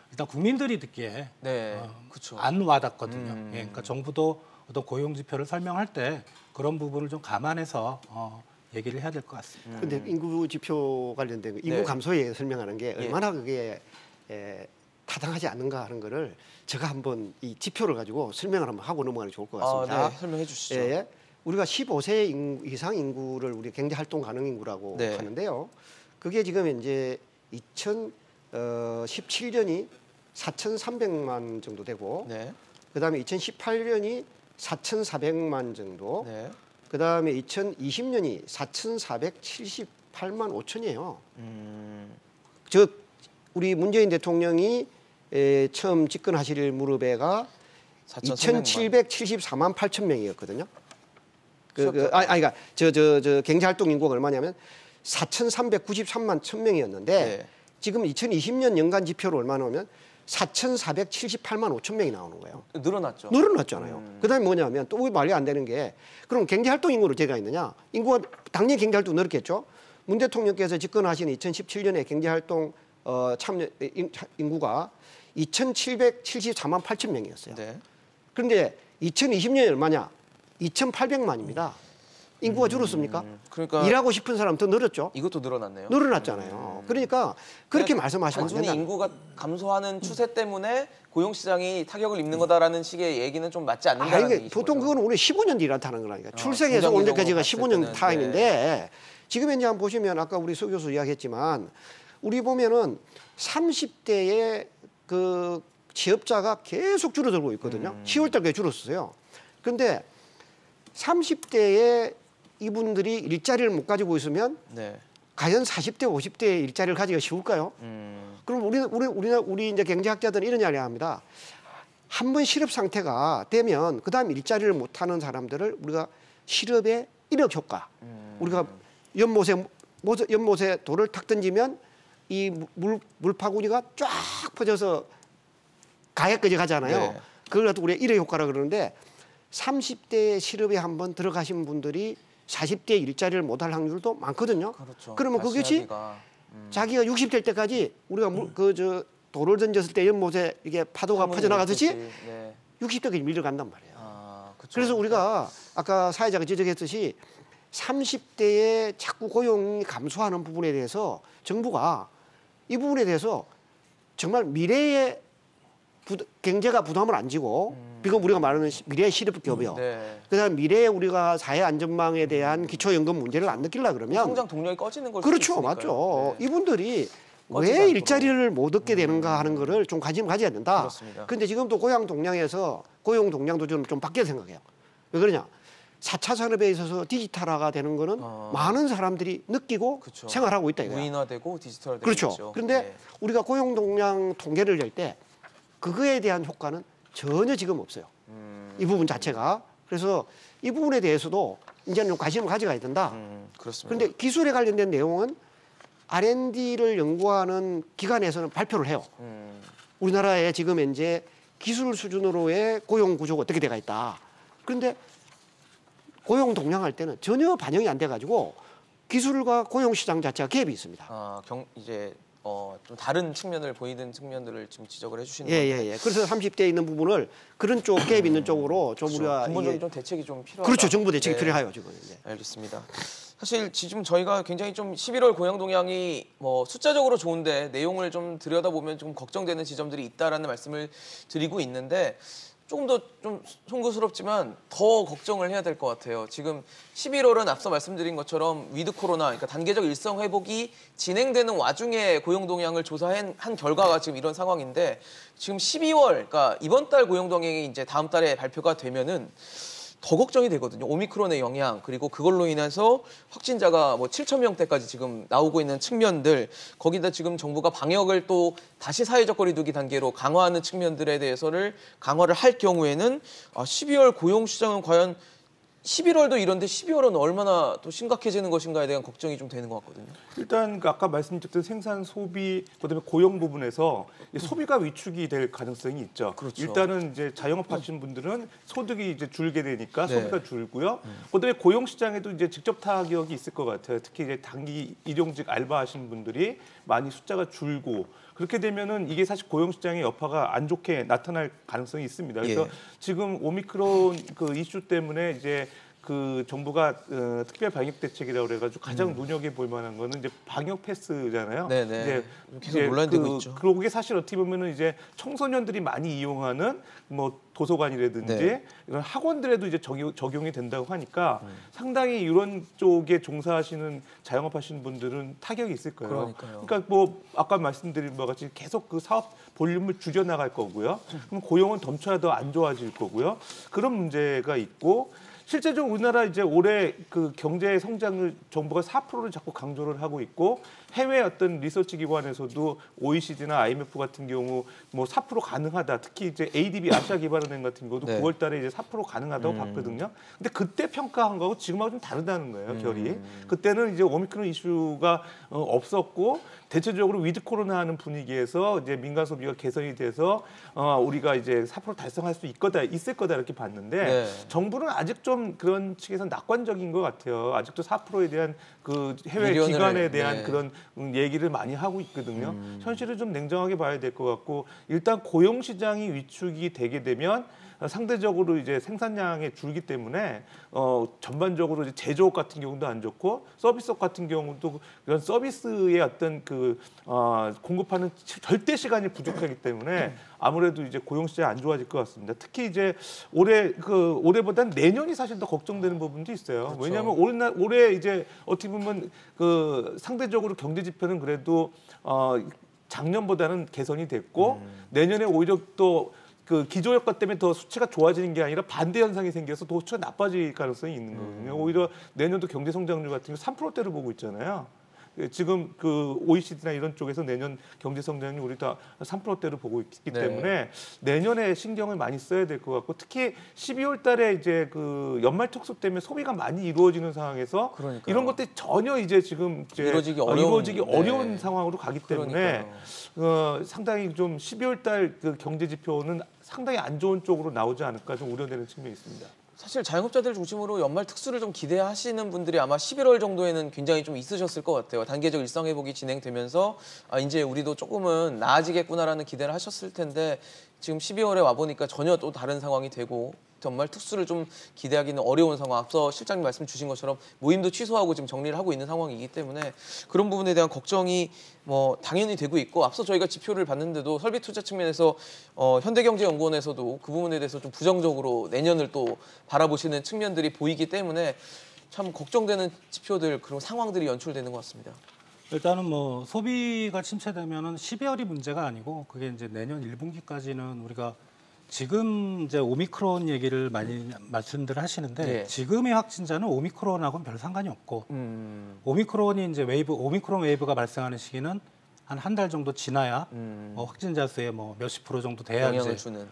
일단 국민들이 듣기에 네, 그렇죠. 안 와닿거든요. 예, 그러니까 정부도 어떤 고용 지표를 설명할 때 그런 부분을 좀 감안해서 얘기를 해야 될 것 같습니다. 근데 인구 지표 관련된 거, 인구 네. 감소에 설명하는 게 예. 얼마나 그게 타당하지 않는가 하는 거를 제가 한번 이 지표를 가지고 설명을 한번 하고 넘어가는 게 좋을 것 같습니다. 네, 설명해 주시죠. 예. 우리가 15세 이상 인구를 우리 경제 활동 가능 인구라고 네. 하는데요. 그게 지금 이제 2017년이 4,300만 정도 되고, 네. 그다음에 2018년이 4,400만 정도, 네. 그다음에 2020년이 4,478만 5천이에요. 저 우리 문재인 대통령이 처음 집권하실 무렵에가 2,774만 8천 명이었거든요. 그러니까 저 경제 활동 인구가 얼마냐면 4,393만 1천 명이었는데 네. 지금 2020년 연간 지표로 얼마 나오면 4,478만 5천 명이 나오는 거예요. 늘어났죠. 늘어났잖아요. 그다음에 뭐냐면 또 말이 안 되는 게 그럼 경제 활동 인구를 제가 있느냐? 인구가 당연히 경제 활동 늘었겠죠. 문 대통령께서 집권하신 2017년에 경제 활동 참여 인구가 2,774만 8천 명이었어요. 네. 그런데 2020년에 얼마냐? 2,800만입니다. 인구가 줄었습니까? 그러니까 일하고 싶은 사람 더 늘었죠. 이것도 늘어났네요. 늘어났잖아요. 그러니까 그렇게 말씀하시면 안 단순히 된다. 인구가 감소하는 추세 때문에 고용 시장이 타격을 입는 거다라는 식의 얘기는 좀 맞지 않는다는 이게 얘기죠. 보통 그건 우리 15년 일한다는 거라니까. 출생해서 중장기 올 때까지가 적으로 15년 봤을 타임인데 지금 현재 한번 보시면 아까 우리 서 교수 이야기했지만 우리 보면은 30대의 그 취업자가 계속 줄어들고 있거든요. 10월 달까지 줄었어요. 그런데 30대의 이분들이 일자리를 못 가지고 있으면 네. 과연 40대, 50대의 일자리를 가지기가 쉬울까요? 그럼 우리 이제 경제학자들은 이런 이야기를 합니다. 한 번 실업 상태가 되면 그다음 일자리를 못 하는 사람들을 우리가 실업의 이력 효과. 우리가 연못에 돌을 탁 던지면 이 물파구리가 쫙 퍼져서 가해까지 가잖아요. 네. 그걸 갖고 우리가 이력 효과라 그러는데 30대 실업에 한번 들어가신 분들이 40대 일자리를 못할 확률도 많거든요. 그렇죠. 그러면 다시 그것이 하기가, 자기가 60될 때까지 우리가 돌을 던졌을 때 연못에 이게 파도가 퍼져나가듯이 네. 60대까지 밀려간단 말이에요. 그렇죠. 그래서 우리가 아까 사회자가 지적했듯이 30대에 자꾸 고용이 감소하는 부분에 대해서 정부가 이 부분에 대해서 정말 미래의 경제가 부담을 안 지고 지금 우리가 말하는 미래의 실업급여, 네. 그다음 미래에 우리가 사회 안전망에 대한 기초연금 문제를 안 느끼려 그러면 성장 동력이 꺼지는 걸 그렇죠, 수도 있으니까요. 맞죠. 네. 이분들이 꺼지지 왜 않도록. 일자리를 못 얻게 되는가 하는 거를 좀 관심을 가져야 된다. 그렇습니다. 그런데 지금도 고용 동량도 좀 바뀌어 생각해요. 왜 그러냐? 4차 산업에 있어서 디지털화가 되는 거는 많은 사람들이 느끼고 그렇죠. 생활하고 있다 이거야. 무인화되고 디지털화되고 그렇죠. 있죠. 그런데 네. 우리가 고용 동량 통계를 낼 때 그거에 대한 효과는 전혀 지금 없어요. 이 부분 자체가. 그래서 이 부분에 대해서도 이제는 좀 관심을 가져가야 된다. 그렇습니다. 그런데 기술에 관련된 내용은 R&D를 연구하는 기관에서는 발표를 해요. 우리나라에 지금 현재 기술 수준으로의 고용 구조가 어떻게 돼가 있다. 그런데 고용 동량할 때는 전혀 반영이 안 돼가지고 기술과 고용 시장 자체가 갭이 있습니다. 이제 좀 다른 측면을 보이는 측면들을 지금 지적을 해주시는 예, 건데. 예, 예. 그래서 30대에 있는 부분을 그런 쪽 갭 있는 쪽으로 좀 그렇죠. 우리가 근본적인 이게 좀 대책이 좀 필요하다. 그렇죠. 정부 대책이 네. 필요해요 지금. 네. 알겠습니다. 사실 지금 저희가 굉장히 좀 11월 고용 동향이 뭐 숫자적으로 좋은데 내용을 좀 들여다보면 좀 걱정되는 지점들이 있다라는 말씀을 드리고 있는데 조금 더 좀 송구스럽지만 더 걱정을 해야 될 것 같아요. 지금 11월은 앞서 말씀드린 것처럼 위드 코로나, 그러니까 단계적 일상 회복이 진행되는 와중에 고용 동향을 조사한 결과가 지금 이런 상황인데 지금 12월, 그러니까 이번 달 고용 동향이 이제 다음 달에 발표가 되면은 더 걱정이 되거든요. 오미크론의 영향, 그리고 그걸로 인해서 확진자가 뭐 7천 명대까지 지금 나오고 있는 측면들, 거기다 지금 정부가 방역을 또 다시 사회적 거리두기 단계로 강화하는 측면들에 대해서를 강화를 할 경우에는 12월 고용 시장은 과연 11월도 이런데 12월은 얼마나 또 심각해지는 것인가에 대한 걱정이 좀 되는 것 같거든요. 일단 그 아까 말씀드렸던 생산, 소비, 그다음에 고용 부분에서 소비가 위축이 될 가능성이 있죠. 그렇죠. 일단은 이제 자영업 하시는 분들은 소득이 이제 줄게 되니까 네. 소비가 줄고요. 그다음에 고용 시장에도 이제 직접 타격이 있을 것 같아요. 특히 이제 단기 일용직 알바 하시는 분들이 많이 숫자가 줄고 그렇게 되면은 이게 사실 고용 시장의 여파가 안 좋게 나타날 가능성이 있습니다. 그래서 예. 지금 오미크론 그 이슈 때문에 이제 그 정부가 특별 방역 대책이라고 그래가지고 가장 눈여겨 볼 만한 거는 이제 방역 패스잖아요. 네네. 이제 계속 논란이 되고 있죠. 그리고 그게 사실 어떻게 보면은 이제 청소년들이 많이 이용하는 뭐 도서관이라든지 네. 이런 학원들에도 이제 적용이 된다고 하니까 상당히 이런 쪽에 종사하시는 자영업하시는 분들은 타격이 있을 거예요. 그러니까요. 그러니까 뭐 아까 말씀드린 바와 같이 계속 그 사업 볼륨을 줄여 나갈 거고요. 그럼 고용은 덤쳐야 더 안 좋아질 거고요. 그런 문제가 있고. 실제적으로 우리나라 이제 올해 그 경제 성장을 정부가 4%를 자꾸 강조를 하고 있고 해외 어떤 리서치 기관에서도 OECD나 IMF 같은 경우 뭐 4% 가능하다. 특히 이제 ADB 아시아 기반은행 같은 경우도 네. 9월달에 이제 4% 가능하다고 봤거든요. 근데 그때 평가한 거하고 지금하고 좀 다르다는 거예요, 결이. 그때는 이제 오미크론 이슈가 없었고 대체적으로 위드 코로나 하는 분위기에서 이제 민간 소비가 개선이 돼서 우리가 이제 4% 달성할 수 있을 거다 이렇게 봤는데 네. 정부는 아직 좀 그런 측에서 낙관적인 것 같아요. 아직도 4%에 대한 그 해외 미련을, 기관에 대한 네. 그런 얘기를 많이 하고 있거든요. 현실을 좀 냉정하게 봐야 될 것 같고 일단 고용 시장이 위축이 되게 되면 상대적으로 이제 생산량이 줄기 때문에 전반적으로 이제 제조업 같은 경우도 안 좋고 서비스업 같은 경우도 그런 서비스의 어떤 그 공급하는 절대 시간이 부족하기 때문에 아무래도 이제 고용 시장이 안 좋아질 것 같습니다. 특히 이제 올해보다는 내년이 사실 더 걱정되는 부분도 있어요. 그렇죠. 왜냐하면 올해 이제 어떻게 보면 그 상대적으로 경제 지표는 그래도 작년보다는 개선이 됐고 내년에 오히려 또 그 기조효과 때문에 더 수치가 좋아지는 게 아니라 반대 현상이 생겨서 더 수치가 나빠질 가능성이 있는 거거든요. 오히려 내년도 경제 성장률 같은 게 3%대로 보고 있잖아요. 지금 그 OECD나 이런 쪽에서 내년 경제 성장률 우리 다 3%대로 보고 있기 네. 때문에 내년에 신경을 많이 써야 될 것 같고 특히 12월 달에 이제 그 연말 특수 때문에 소비가 많이 이루어지는 상황에서 그러니까요. 이런 것들이 전혀 이제 지금 이제 이루어지기 어려운 네. 상황으로 가기 때문에 상당히 좀 12월 달 그 경제 지표는 상당히 안 좋은 쪽으로 나오지 않을까 좀 우려되는 측면이 있습니다. 사실 자영업자들 중심으로 연말 특수를 좀 기대하시는 분들이 아마 11월 정도에는 굉장히 좀 있으셨을 것 같아요. 단계적 일상 회복이 진행되면서 이제 우리도 조금은 나아지겠구나라는 기대를 하셨을 텐데 지금 12월에 와 보니까 전혀 또 다른 상황이 되고 정말 특수를 좀 기대하기는 어려운 상황. 앞서 실장님 말씀 주신 것처럼 모임도 취소하고 지금 정리를 하고 있는 상황이기 때문에 그런 부분에 대한 걱정이 뭐 당연히 되고 있고 앞서 저희가 지표를 봤는데도 설비 투자 측면에서 현대경제연구원에서도 그 부분에 대해서 좀 부정적으로 내년을 또 바라보시는 측면들이 보이기 때문에 참 걱정되는 지표들 그런 상황들이 연출되는 것 같습니다. 일단은 뭐 소비가 침체되면은 12월이 문제가 아니고 그게 이제 내년 1분기까지는 우리가 지금 이제 오미크론 얘기를 많이 말씀들 하시는데 네. 지금의 확진자는 오미크론하고는 별 상관이 없고 오미크론이 이제 오미크론 웨이브가 발생하는 시기는 한 달 정도 지나야 확진자 수의 뭐 몇십 프로 정도 돼야 영향을 이제 주는.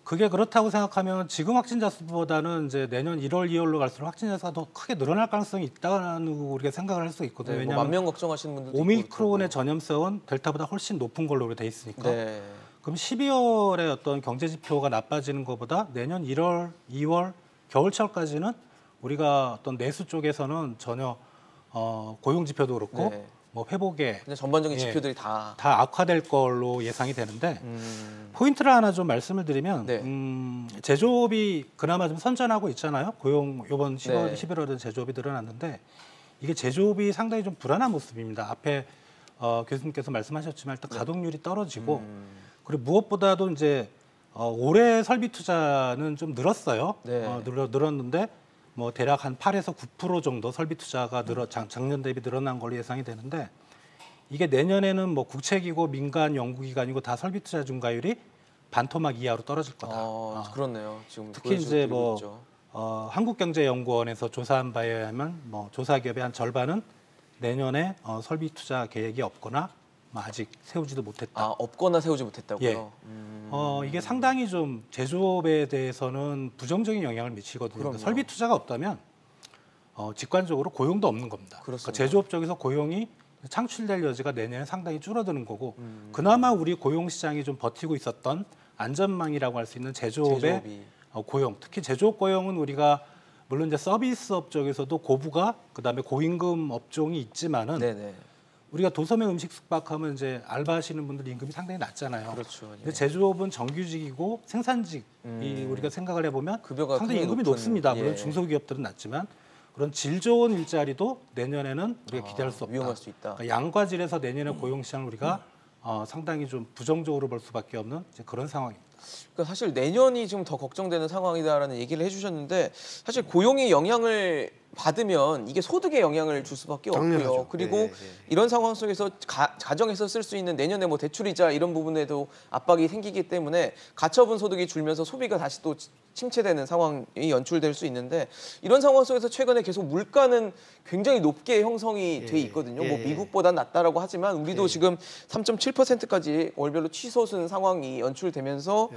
그게 그렇다고 생각하면 지금 확진자 수보다는 이제 내년 1월, 2월로 갈수록 확진자 수가 더 크게 늘어날 가능성이 있다는 우리가 생각을 할 수 있거든요. 네, 왜냐하면 10,000명 걱정하시는 분들도 오미크론의 있고 전염성은 델타보다 훨씬 높은 걸로 돼 있으니까. 네. 그럼 12월에 어떤 경제 지표가 나빠지는 것보다 내년 1월, 2월, 겨울철까지는 우리가 어떤 내수 쪽에서는 전혀 고용 지표도 그렇고 네. 뭐 회복에 그냥 전반적인 예. 지표들이 다 악화될 걸로 예상이 되는데 포인트를 하나 좀 말씀을 드리면 네. 제조업이 그나마 좀 선전하고 있잖아요. 고용 이번 10월, 네. 11월에 제조업이 늘어났는데 이게 제조업이 상당히 좀 불안한 모습입니다. 앞에 교수님께서 말씀하셨지만 일단 가동률이 떨어지고 그리고 무엇보다도 이제 올해 설비 투자는 좀 늘었어요. 네. 늘었는데 뭐 대략 한 8에서 9% 정도 설비 투자가 작년 대비 늘어난 걸로 예상이 되는데 이게 내년에는 뭐 국책이고 민간 연구기관이고 다 설비 투자 증가율이 반토막 이하로 떨어질 거다. 그렇네요. 지금 특히 이제 뭐 있죠. 한국경제연구원에서 조사한 바에 의하면 뭐 조사 기업의 한 절반은 내년에 설비 투자 계획이 없거나 뭐 아직 세우지도 못했다. 없거나 세우지 못했다고요? 예. 이게 상당히 좀 제조업에 대해서는 부정적인 영향을 미치거든요. 그럼요. 설비 투자가 없다면 직관적으로 고용도 없는 겁니다. 그러니까 제조업 쪽에서 고용이 창출될 여지가 내년에 상당히 줄어드는 거고 그나마 우리 고용 시장이 좀 버티고 있었던 안전망이라고 할 수 있는 제조업의 고용, 특히 제조업 고용은 우리가 물론 이제 서비스업 쪽에서도 고부가 그다음에 고임금 업종이 있지만은 네네. 우리가 도소매 음식 숙박하면 이제 알바하시는 분들 임금이 상당히 낮잖아요. 그렇죠. 예. 근데 제조업은 정규직이고 생산직이 우리가 생각을 해보면 급여가 상당히 굉장히 임금이 높은, 높습니다. 물론 예. 중소기업들은 낮지만 그런 질 좋은 일자리도 내년에는 우리가 기대할 수 없다. 위험할 수 있다. 그러니까 양과질에서 내년에 고용시장을 우리가 상당히 좀 부정적으로 볼 수밖에 없는 이제 그런 상황입니다. 그러니까 사실 내년이 좀 더 걱정되는 상황이다라는 얘기를 해주셨는데 사실 고용이 영향을 받으면 이게 소득에 영향을 줄 수밖에 없고요. 당연하죠. 그리고 예, 예. 이런 상황 속에서 가정에서 쓸 수 있는 내년에 뭐 대출이자 이런 부분에도 압박이 생기기 때문에 가처분 소득이 줄면서 소비가 다시 또 침체되는 상황이 연출될 수 있는데 이런 상황 속에서 최근에 계속 물가는 굉장히 높게 형성이 돼 있거든요. 뭐 예. 미국보단 낮다라고 하지만 우리도 지금 3.7%까지 월별로 치솟은 상황이 연출되면서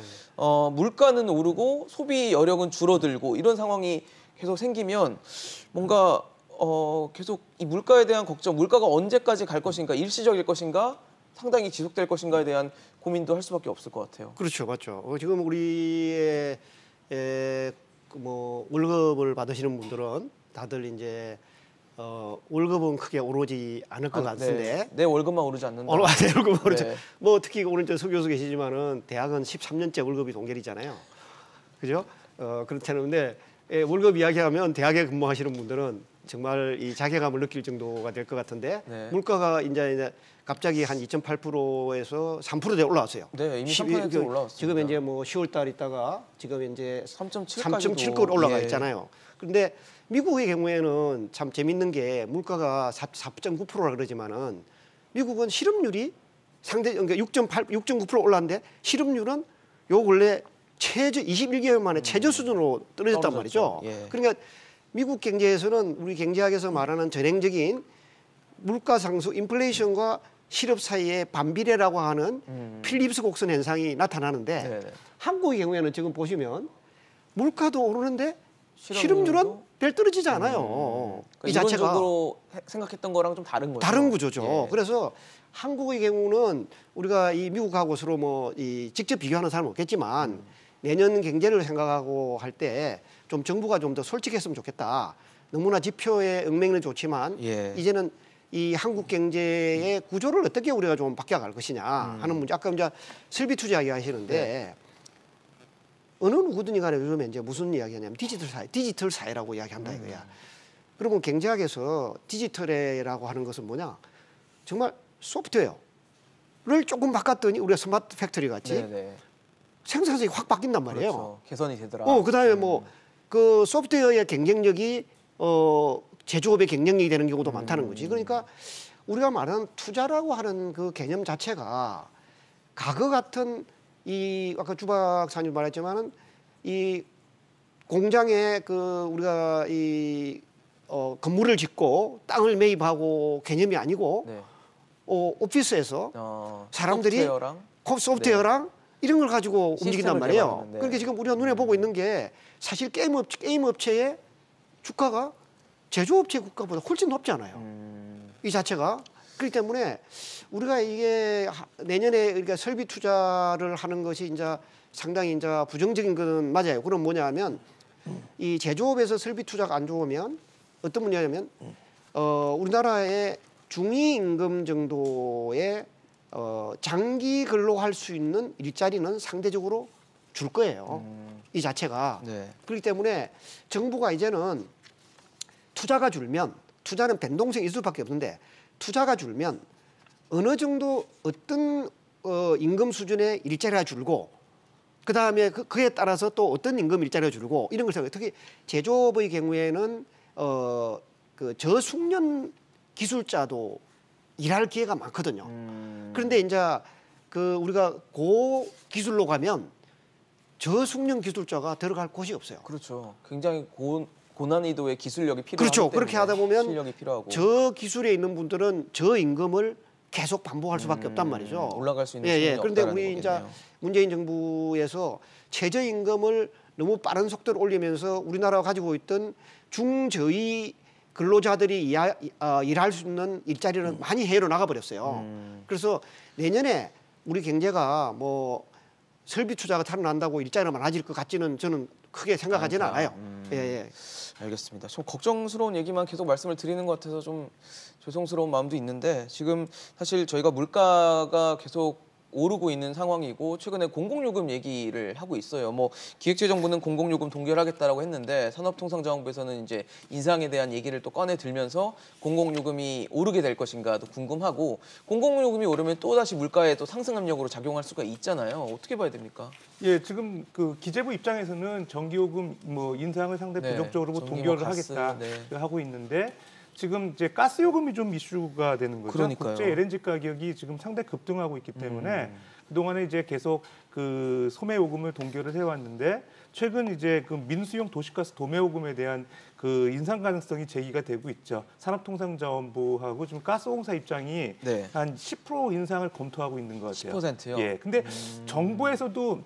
물가는 오르고 소비 여력은 줄어들고 이런 상황이 계속 생기면 뭔가 계속 이 물가에 대한 걱정, 물가가 언제까지 갈 것인가, 일시적일 것인가, 상당히 지속될 것인가에 대한 고민도 할 수밖에 없을 것 같아요. 그렇죠, 맞죠. 지금 우리의 뭐 월급을 받으시는 분들은 다들 이제 월급은 크게 오르지 않을 것 같은데. 네. 내 월급만 오르지 않는다. 내 월급은 오르지. 네. 뭐 특히 오늘 서 교수 계시지만은 대학은 13년째 월급이 동결이잖아요. 그죠? 그렇다는데 월급 이야기하면 대학에 근무하시는 분들은 정말 이 자괴감을 느낄 정도가 될 것 같은데 네. 물가가 이제 갑자기 한 2.8%에서 3%대 올라왔어요. 네, 이미 3% 올라왔습니다. 지금 이제 뭐 10월 달 있다가 지금 이제 3.7까지도 3.7까지 올라가 예. 있잖아요. 그런데 미국의 경우에는 참 재밌는 게 물가가 4.9%라 그러지만은 미국은 실업률이 그러니까 6.9% 올랐는데 실업률은 요 근래 최저 21개월 만에 최저 수준으로 떨어졌단 떨어졌죠. 말이죠. 예. 그러니까 미국 경제에서는 우리 경제학에서 말하는 전형적인 물가 상승, 인플레이션과 실업 사이의 반비례라고 하는 필립스 곡선 현상이 나타나는데 네네. 한국의 경우에는 지금 보시면 물가도 오르는데 실업률도? 실업률은 별 떨어지지 않아요. 그러니까 이 자체가 이론적으로 생각했던 거랑 좀 다른 거죠. 다른 구조죠. 예. 그래서 한국의 경우는 우리가 이 미국하고 서로 뭐 이 직접 비교하는 사람은 없겠지만 내년 경제를 생각하고 할 때 좀 정부가 좀 더 솔직했으면 좋겠다. 너무나 지표에 얽매이는 좋지만 예. 이제는 이 한국 경제의 구조를 어떻게 우리가 좀 바뀌어갈 것이냐 하는 문제. 아까 이제 설비 투자 이야기하시는데 어느 누구든지 간에 요즘에 이제 무슨 이야기하냐면 디지털 사회라고 이야기한다 이거야. 그러면 경제학에서 디지털이라고 하는 것은 뭐냐? 정말 소프트웨어를 조금 바꿨더니 우리가 스마트 팩토리 같이 네네. 생산성이 확 바뀐단 말이에요. 그렇죠. 개선이 되더라. 그다음에 뭐 그 소프트웨어의 경쟁력이 제조업의 경쟁력이 되는 경우도 많다는 거지. 그러니까 우리가 말하는 투자라고 하는 그 개념 자체가 과거 같은 이 아까 주 박사님 말했지만은 이 공장에 그 우리가 이 건물을 짓고 땅을 매입하고 개념이 아니고 네. 오피스에서 사람들이 소프트웨어랑 이런 걸 가지고 움직인단 시스템을 말이에요. 개발하는, 네. 그러니까 지금 우리가 눈에 보고 있는 게 사실 게임 업체의 주가가 제조업체 국가보다 훨씬 높잖아요. 이 자체가. 그렇기 때문에 우리가 이게 내년에 그러니까 설비 투자를 하는 것이 이제 상당히 이제 부정적인 건 맞아요. 그럼 뭐냐면 이 제조업에서 설비 투자가 안 좋으면 어떤 문제냐면 우리나라의 중위 임금 정도의 장기 근로할 수 있는 일자리는 상대적으로 줄 거예요. 이 자체가. 네. 그렇기 때문에 정부가 이제는 투자가 줄면 투자는 변동성이 있을 수밖에 없는데 투자가 줄면 어느 정도 어떤 임금 수준의 일자리가 줄고 그다음에 그에 따라서 또 어떤 임금 일자리가 줄고 이런 걸 생각해요. 특히 제조업의 경우에는 그 저숙련 기술자도 일할 기회가 많거든요. 그런데 이제 그 우리가 고 기술로 가면 저숙련 기술자가 들어갈 곳이 없어요. 그렇죠. 굉장히 고난이도의 기술력이 필요하기 그렇죠. 때문에 그렇게 하다 보면 실력이 필요하고 저 기술에 있는 분들은 저 임금을 계속 반복할 수밖에 없단 말이죠. 올라갈 수 있는 예. 수준이 그런데 없다라는 우리 이제 거겠네요. 문재인 정부에서 최저임금을 너무 빠른 속도로 올리면서 우리나라가 가지고 있던 중저위 근로자들이 일할 수 있는 일자리는 많이 해로 나가 버렸어요. 그래서 내년에 우리 경제가 뭐 설비 투자가 탈어난다고 일자리가 많아질 것 같지는 저는 크게 생각하지는 아니다. 않아요. 예, 예. 알겠습니다. 좀 걱정스러운 얘기만 계속 말씀을 드리는 것 같아서 좀 죄송스러운 마음도 있는데 지금 사실 저희가 물가가 계속 오르고 있는 상황이고 최근에 공공요금 얘기를 하고 있어요. 뭐 기획재정부는 공공요금 동결하겠다라고 했는데 산업통상자원부에서는 이제 인상에 대한 얘기를 또 꺼내 들면서 공공요금이 오르게 될 것인가도 궁금하고 공공요금이 오르면 또 다시 물가에 또 상승 압력으로 작용할 수가 있잖아요. 어떻게 봐야 됩니까? 예, 지금 그 기재부 입장에서는 전기요금 뭐 인상을 상당히 네, 부정적으로 뭐 전기, 동결을 뭐 가스, 하겠다 네. 하고 있는데 지금 이제 가스 요금이 좀 이슈가 되는 거죠. 그러니까요. 국제 LNG 가격이 지금 상당히 급등하고 있기 때문에 그동안에 이제 계속 그 소매 요금을 동결을 해왔는데 최근 이제 그 민수용 도시가스 도매 요금에 대한 그 인상 가능성이 제기가 되고 있죠. 산업통상자원부하고 지금 가스공사 입장이 네. 한 10% 인상을 검토하고 있는 것 같아요. 10%요? 예. 근데 정부에서도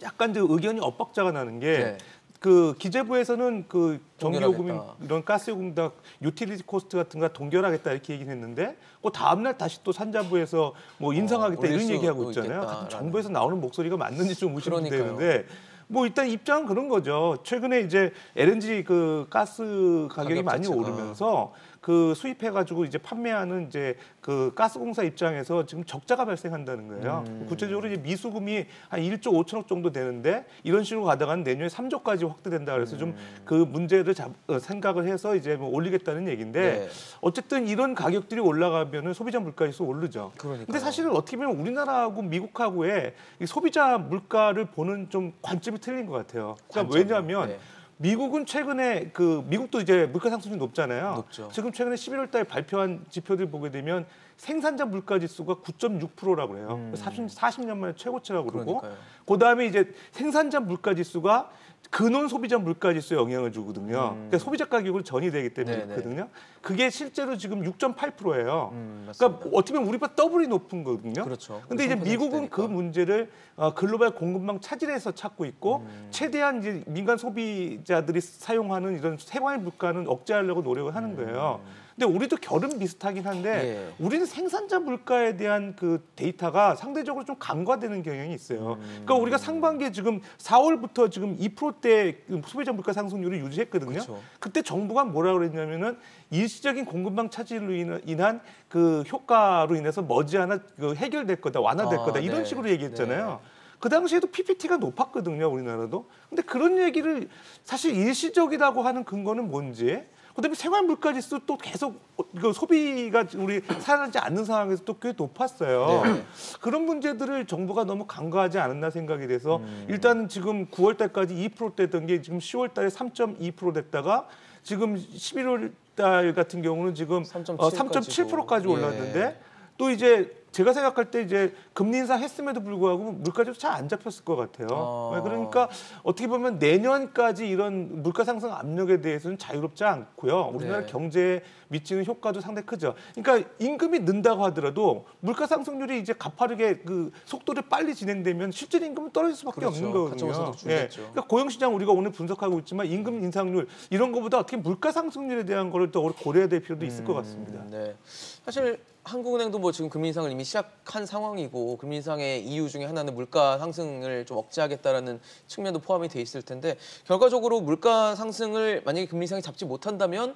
약간 저 의견이 엇박자가 나는 게 네. 그 기재부에서는 그 전기요금 동결하겠다. 이런 가스요금 다 유틸리티 코스트 같은 거 동결하겠다 이렇게 얘기를 했는데 그 다음 날 다시 또 산자부에서 뭐 인상하겠다 올릴 이런 수 얘기하고 있잖아요. 있겠다라는. 같은 정부에서 나오는 목소리가 맞는지 좀 의심이 그러니까요. 되는데 뭐 일단 입장은 그런 거죠. 최근에 이제 LNG 그 가스 가격이 가격 많이 자체가. 오르면서 그 수입해가지고 이제 판매하는 이제 그 가스공사 입장에서 지금 적자가 발생한다는 거예요. 구체적으로 이제 미수금이 한 1조 5천억 정도 되는데 이런 식으로 가다가는 내년에 3조까지 확대된다 그래서 좀 그 문제를 생각을 해서 이제 뭐 올리겠다는 얘기인데 네. 어쨌든 이런 가격들이 올라가면은 소비자 물가지수 오르죠. 그러니까요. 근데 사실은 어떻게 보면 우리나라하고 미국하고의 이 소비자 물가를 보는 좀 관점이 틀린 것 같아요. 그러니까 관점이요? 왜냐하면 네. 미국은 최근에 그 미국도 이제 물가 상승률이 높잖아요. 높죠. 지금 최근에 11월 달 발표한 지표들 보게 되면 생산자 물가 지수가 9.6%라고 그래요. 40년 만에 최고치라고 그러고 그러니까요. 그다음에 이제 생산자 물가 지수가 근원 소비자 물가 지수에 영향을 주거든요. 그러니까 소비자 가격으로 전이 되기 때문에 네네. 그렇거든요. 그게 실제로 지금 6.8%예요. 맞습니다. 그러니까 어떻게 보면 우리보다 더블이 높은 거거든요. 그렇죠. 근데 이제 3% 미국은 그 되니까. 문제를 글로벌 공급망 차질에서 찾고 있고 최대한 이제 민간 소비자들이 사용하는 이런 생활 물가는 억제하려고 노력을 하는 거예요. 근데 우리도 결은 비슷하긴 한데 예. 우리는 생산자 물가에 대한 그 데이터가 상대적으로 좀 간과되는 경향이 있어요. 그러니까 우리가 상반기에 지금 4월부터 지금 2%대 소비자 물가 상승률을 유지했거든요. 그렇죠. 그때 정부가 뭐라 그랬냐면은 일시적인 공급망 차질로 인한 그 효과로 인해서 머지않아 그 해결될 거다, 완화될 아, 거다 이런 네. 식으로 얘기했잖아요. 그 당시에도 PPT가 높았거든요, 우리나라도. 근데 그런 얘기를 사실 일시적이라고 하는 근거는 뭔지, 그다음에 생활 물가 지수 또 계속 그 소비가 우리 살아나지 않는 상황에서 또 꽤 높았어요. 네. 그런 문제들을 정부가 너무 간과하지 않았나 생각이 돼서 일단은 지금 9월 달까지 2%대던 게 지금 10월 달에 3.2% 됐다가 지금 11월 달 같은 경우는 지금 3.7%까지 예. 올랐는데 또 이제 제가 생각할 때 이제 금리 인상 했음에도 불구하고 물가지수 잘 안 잡혔을 것 같아요. 그러니까 어떻게 보면 내년까지 이런 물가 상승 압력에 대해서는 자유롭지 않고요. 우리나라 네. 경제에 미치는 효과도 상당히 크죠. 그러니까 임금이 는다고 하더라도 물가 상승률이 이제 가파르게 그 속도를 빨리 진행되면 실질 임금은 떨어질 수밖에 그렇죠. 없는 거거든요. 가처분 소득 줄겠죠. 그러니까 고용시장 우리가 오늘 분석하고 있지만 임금 인상률 이런 것보다 어떻게 물가 상승률에 대한 거를 더 고려해야 될 필요도 있을 것 같습니다. 네. 사실 한국은행도 뭐 지금 금리 인상을 이미 시작한 상황이고 금리 인상의 이유 중에 하나는 물가 상승을 좀 억제하겠다라는 측면도 포함이 돼 있을 텐데 결과적으로 물가 상승을 만약에 금리 인상이 잡지 못한다면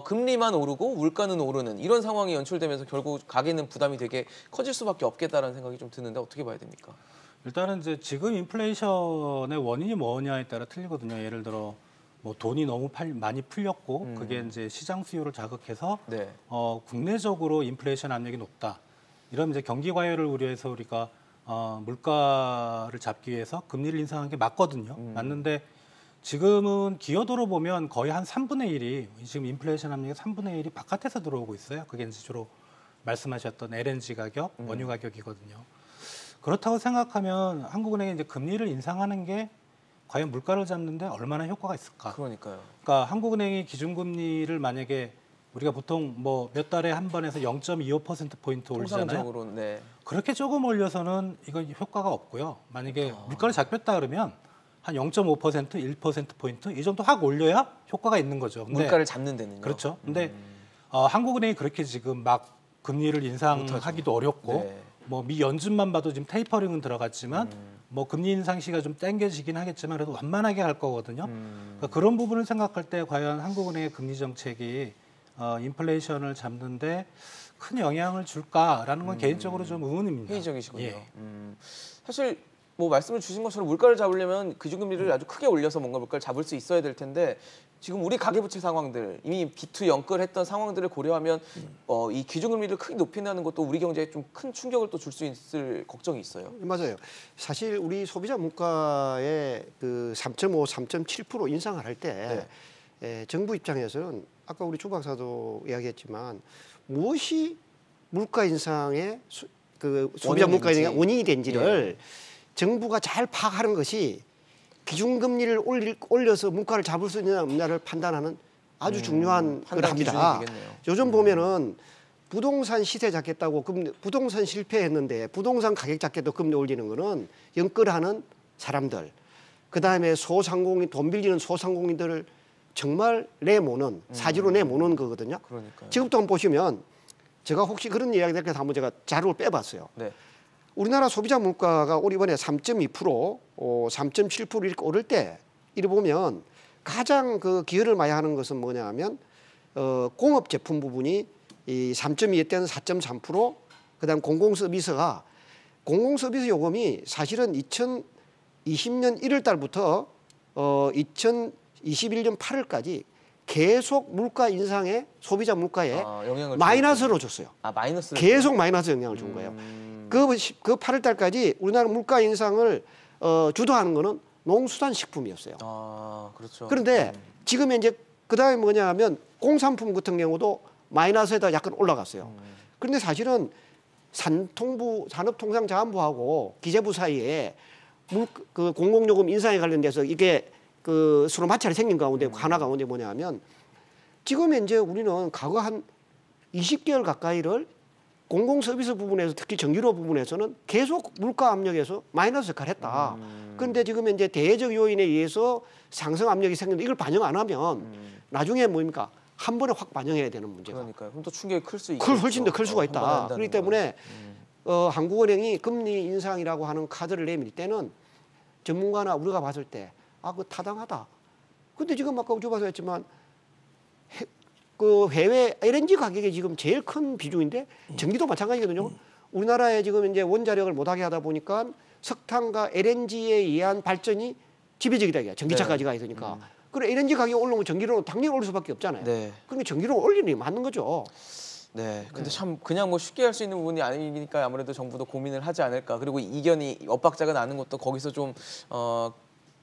금리만 오르고 물가는 오르는 이런 상황이 연출되면서 결국 가계는 부담이 되게 커질 수밖에 없겠다라는 생각이 좀 드는데 어떻게 봐야 됩니까? 일단은 이제 지금 인플레이션의 원인이 뭐냐에 따라 틀리거든요. 예를 들어 뭐 돈이 너무 많이 풀렸고 그게 이제 시장 수요를 자극해서 네. 국내적으로 인플레이션 압력이 높다. 이런 이제 경기 과열을 우려해서 우리가 물가를 잡기 위해서 금리를 인상한 게 맞거든요. 맞는데 지금은 기여도로 보면 거의 한 3분의 1이 지금 인플레이션 압력의 3분의 1이 바깥에서 들어오고 있어요. 그게 이제 주로 말씀하셨던 LNG 가격, 원유 가격이거든요. 그렇다고 생각하면 한국은행이 이제 금리를 인상하는 게 과연 물가를 잡는데 얼마나 효과가 있을까? 그러니까요. 그러니까 한국은행이 기준금리를 만약에 우리가 보통 뭐 몇 달에 한 번에서 0.25%포인트 올리잖아요. 통상적으로 네. 그렇게 조금 올려서는 이건 효과가 없고요. 만약에 물가를 잡혔다 그러면 한 0.5%, 1%포인트 이 정도 확 올려야 효과가 있는 거죠. 근데 물가를 잡는 데는요. 그렇죠. 근데 한국은행이 그렇게 지금 막 금리를 인상하기도 어렵고 네. 뭐 미 연준만 봐도 지금 테이퍼링은 들어갔지만 뭐 금리 인상 시기가 좀 당겨지긴 하겠지만 그래도 완만하게 갈 거거든요. 그러니까 그런 부분을 생각할 때 과연 한국은행의 금리 정책이 인플레이션을 잡는데 큰 영향을 줄까라는 건 개인적으로 좀 의문입니다. 회의적이시군요. 예. 사실 뭐 말씀을 주신 것처럼 물가를 잡으려면 기준금리를 아주 크게 올려서 뭔가 물가를 잡을 수 있어야 될 텐데 지금 우리 가계부채 상황들 이미 B2 연끌했던 상황들을 고려하면 이 기준금리를 크게 높인다는 것도 우리 경제에 좀 큰 충격을 또 줄 수 있을 걱정이 있어요. 맞아요. 사실 우리 소비자 물가의 그 3.5, 3.7% 인상을 할 때 정부 입장에서는 아까 우리 주 박사도 이야기했지만 무엇이 물가 인상의 그 소비자 물가 인상의 원인이 된지를 정부가 잘 파악하는 것이 기준금리를 올려서 물가를 잡을 수 있느냐 없느냐를 판단하는 아주 중요한 걸 합니다. 요즘 보면은 부동산 시세 잡겠다고 부동산 실패했는데 부동산 가격 잡겠다고 금리 올리는 거는 연끌하는 사람들, 그다음에 소상공인 돈 빌리는 소상공인들을 정말 내모는 사지로 내모는 거거든요. 그러니까요. 지금부터 한번 보시면 제가 혹시 그런 이야기 될까 한번 제가 자료를 빼봤어요. 네. 우리나라 소비자 물가가 올 이번에 3.2%, 3.7% 이렇게 오를 때 이래 보면 가장 그 기여를 많이 하는 것은 뭐냐하면 공업 제품 부분이 이 3.2에 때는 4.3%, 그다음 공공서비스가 공공서비스 요금이 사실은 2020년 1월 달부터 2021년 8월까지 계속 물가 인상에 소비자 물가에 영향을 마이너스로 줬어요. 마이너스를 계속 마이너스 영향을 준 거예요. 그 8월 달까지 우리나라 물가 인상을 주도하는 거는 농수산식품이었어요. 그렇죠. 그런데 지금 이제 그다음에 뭐냐 하면 공산품 같은 경우도 마이너스에다 약간 올라갔어요. 그런데 사실은 산업통상자원부하고 기재부 사이에 그 공공요금 인상에 관련돼서 이게 그 서로 마찰이 생긴 가운데 하나 가운데 뭐냐 하면 지금 이제 우리는 과거 한 20개월 가까이를 공공서비스 부분에서 특히 전기료 부분에서는 계속 물가 압력에서 마이너스 역할을 했다. 그런데 지금 이제 대외적 요인에 의해서 상승 압력이 생기는데 이걸 반영 안 하면 나중에 뭡니까? 한 번에 확 반영해야 되는 문제가. 그러니까요. 그럼 또 충격이 클 수 있고. 훨씬 더 클 수가 있다. 그렇기 때문에 한국은행이 금리 인상이라고 하는 카드를 내밀 때는 전문가나 우리가 봤을 때 그거 타당하다. 근데 지금 아까 우주 봐서 했지만 그 해외 LNG 가격이 지금 제일 큰 비중인데 전기도 마찬가지거든요. 우리나라에 지금 이제 원자력을 못하게 하다 보니까 석탄과 LNG에 의한 발전이 지배적이다. 전기차까지 가 있으니까. 그리고 LNG 가격이 올라오면 전기료는 당연히 오를 수밖에 없잖아요. 그러니까 전기료를 올리는 게 맞는 거죠. 네. 근데 참 그냥 뭐 쉽게 할 수 있는 부분이 아니니까 아무래도 정부도 고민을 하지 않을까. 그리고 이견이 엇박자가 나는 것도 거기서 좀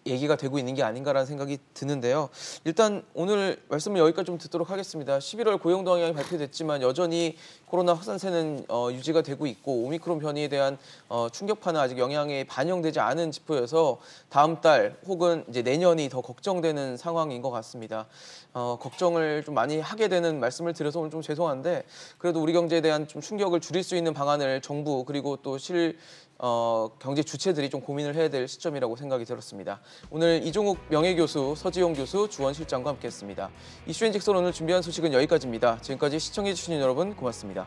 얘기가 되고 있는 게 아닌가라는 생각이 드는데요. 일단 오늘 말씀을 여기까지 좀 듣도록 하겠습니다. 11월 고용동향이 발표됐지만 여전히 코로나 확산세는 유지가 되고 있고 오미크론 변이에 대한 충격파는 아직 영향이 반영되지 않은 지표여서 다음 달 혹은 이제 내년이 더 걱정되는 상황인 것 같습니다. 걱정을 좀 많이 하게 되는 말씀을 드려서 오늘 좀 죄송한데 그래도 우리 경제에 대한 좀 충격을 줄일 수 있는 방안을 정부 그리고 또 경제 주체들이 좀 고민을 해야 될 시점이라고 생각이 들었습니다. 오늘 이종욱 명예교수, 서지용 교수, 주원 실장과 함께했습니다. 이슈앤직설 오늘 준비한 소식은 여기까지입니다. 지금까지 시청해주신 여러분 고맙습니다.